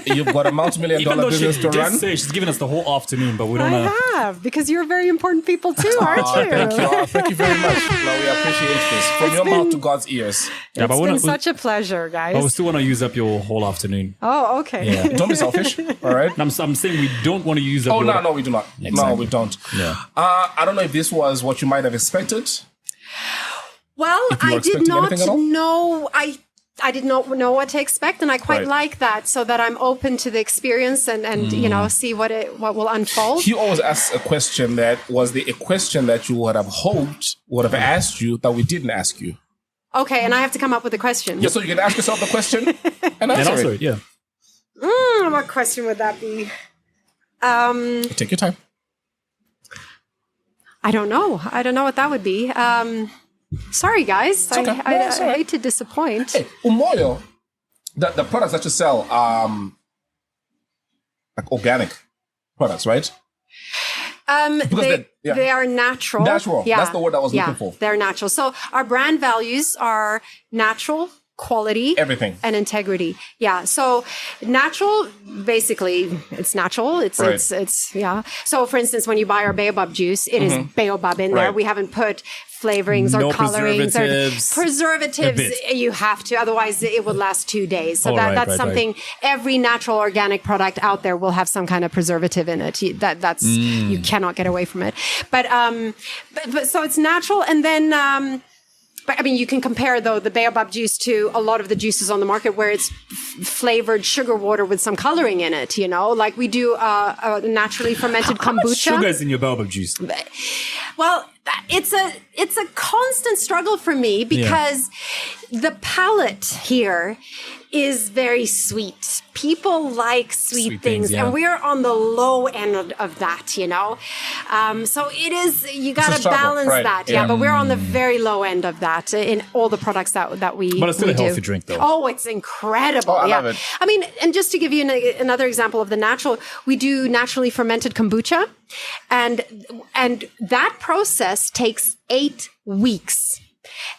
You've got a multi-million-dollar business to run. She's given us the whole afternoon, but we don't know. I have, because you're very important people too, aren't you? Thank you. Thank you very much. No, we appreciate this. From your mouth to God's ears. It's been such a pleasure, guys. But we still want to use up your whole afternoon. Oh, okay. Yeah. Don't be selfish, all right? I'm saying we don't want to use up your... No, we do not. Exactly. No, we don't. Yeah. I don't know if this was what you might have expected. Well, I did not know. I did not know what to expect, and I quite like that, so that I'm open to the experience and see what will unfold. He always asks a question that was a question that you would have hoped would have asked you that we didn't ask you. Okay, and I have to come up with a question. Yeah, so you can ask yourself the question and answer it. Yeah. What question would that be? Take your time. I don't know. I don't know what that would be. Sorry, guys. Okay. I hate to disappoint. Hey, Umoyo, the products that you sell, like organic products, right? They are natural. Natural. Yeah. That's the word I was looking for. They're natural. So our brand values are natural, quality, everything, and integrity. Yeah. So natural, basically, it's natural. It's So for instance, when you buy our Baobab juice, it is Baobab in there. We haven't put flavorings or colorings or preservatives. You have to, otherwise it would last 2 days. So that's something. Every natural organic product out there will have some kind of preservative in it. That's you cannot get away from it. But so it's natural, and then. But I mean, you can compare, though, the Baobab juice to a lot of the juices on the market where it's flavored sugar water with some coloring in it, Like we do a naturally fermented kombucha. How much sugar is in your Baobab juice? Well, it's a constant struggle for me because the palate here is very sweet. People like sweet things, and we're on the low end of that, So it is, you got to balance that. Yeah, but we're on the very low end of that in all the products that we do. But it's still a healthy drink, though. Oh, it's incredible. I love it. I mean, and just to give you another example of the natural, we do naturally fermented kombucha, and that process takes 8 weeks.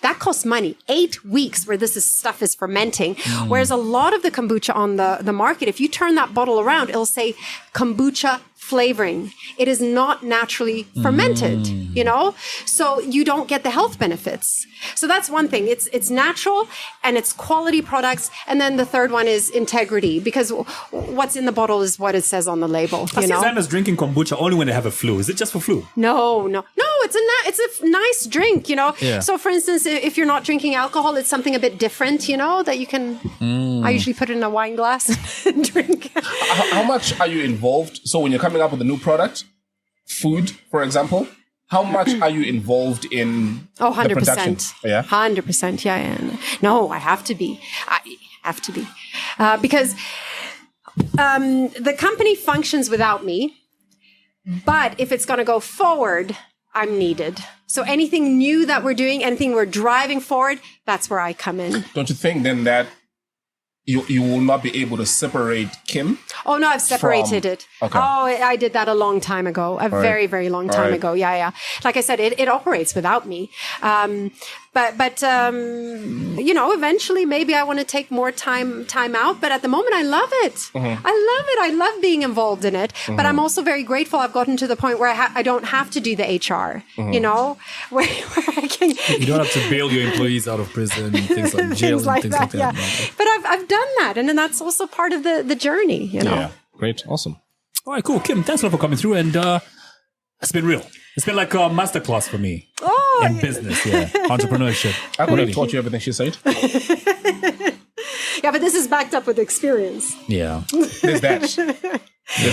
That costs money. 8 weeks where stuff is fermenting. Whereas a lot of the kombucha on the market, if you turn that bottle around, it'll say kombucha flavoring. It is not naturally fermented, so you don't get the health benefits. So that's one thing. It's natural and it's quality products. And then the third one is integrity, because what's in the bottle is what it says on the label. I see Zambians drinking kombucha only when they have a flu. Is it just for flu? No. It's a nice drink, Yeah. So for instance, if you're not drinking alcohol, it's something a bit different, that you can, I usually put it in a wine glass and drink. How much are you involved? So when you're coming up with a new product, food, for example, how much are you involved in 100%. the production? Yeah? 100%. Yeah. No, I have to be. Because the company functions without me. But if it's going to go forward, I'm needed. So anything new that we're doing, anything we're driving forward, that's where I come in. Don't you think then that you will not be able to separate Kim? Oh, no, I've separated it. Okay. Oh, I did that a long time ago. Very, very long time ago. Yeah. Like I said, it operates without me. But eventually maybe I want to take more time out. But at the moment, I love it. Mm-hmm. I love it. I love being involved in it. But I'm also very grateful I've gotten to the point where I don't have to do the HR, where I can... You don't have to bail your employees out of prison, things like jail and things like that. Yeah. But I've done that. And then that's also part of the journey, Yeah. Great. Awesome. All right, cool. Kim, thanks a lot for coming through. And it's been real. It's been like a masterclass for me in business, entrepreneurship. I could have taught you everything she said. Yeah, but this is backed up with experience. Yeah. There's that.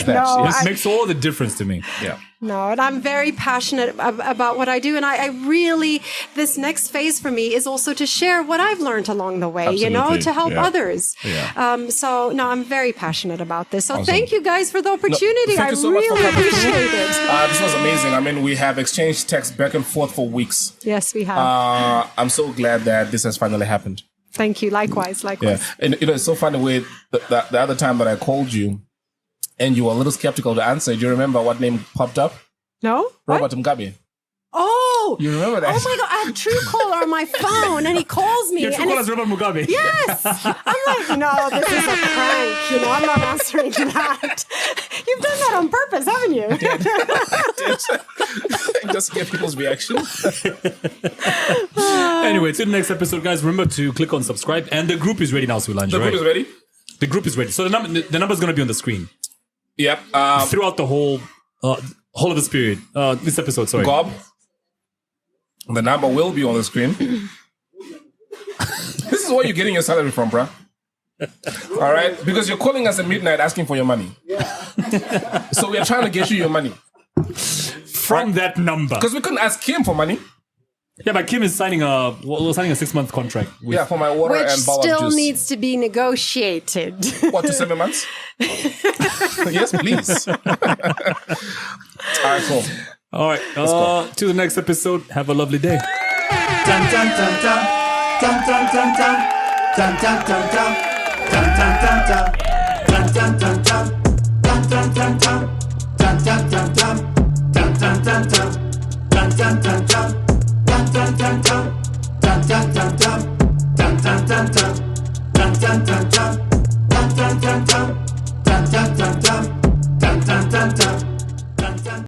No, It makes all the difference to me. Yeah. No, and I'm very passionate about what I do. And I really, this next phase for me is also to share what I've learned along the way, Absolutely. to help others. Yeah. So I'm very passionate about this. So thank you guys for the opportunity. Thank I you so much for really coming appreciate through. it. This was amazing. I mean, we have exchanged texts back and forth for weeks. Yes, we have. I'm so glad that this has finally happened. Thank you. Likewise. Yeah. And it's so funny with the other time that I called you and you were a little skeptical to answer. Do you remember what name popped up? No? Robert Mugabe. Oh! You remember that? Oh my God, I have Truecaller on my phone and he calls me. Your true call is Robert Mugabe. Yes! I'm like, no, this is a prank. I'm not answering that. You've done that on purpose, haven't you? I did. Just get people's reaction. Anyway, till the next episode, guys, remember to click on subscribe. And the group is ready now, Sulanj. The group is ready? The group is ready. So the number is going to be on the screen. Yep. Throughout the whole of this period. This episode, sorry. Gob. The number will be on the screen. This is where you're getting your salary from, bruh. All right? Because you're calling us at midnight asking for your money. So we are trying to get you your money. From that number. Because we couldn't ask Kim for money. Yeah, but Kim is signing a 6-month contract. Yeah, for my water Which and Baobab still juice. needs to be negotiated. What, to 7 months? Yes, please. All right, cool. All right. To the next episode. Have a lovely day. Dun, dun, dun, dun. Dun, dun, dun, dun. Dun, dun, dun, dun. Dun, dun, dun, dun. Dun, dun, dun, dun. Dun, dun, dun, dun. Dun, dun, dun, dun. Dun, dun, dun, dun. Dun, dun, dun, dun. Dun, dun, dun, dun. Dun, dun, dun, dun. Dun, dun, dun, dun. Dun, dun, dun.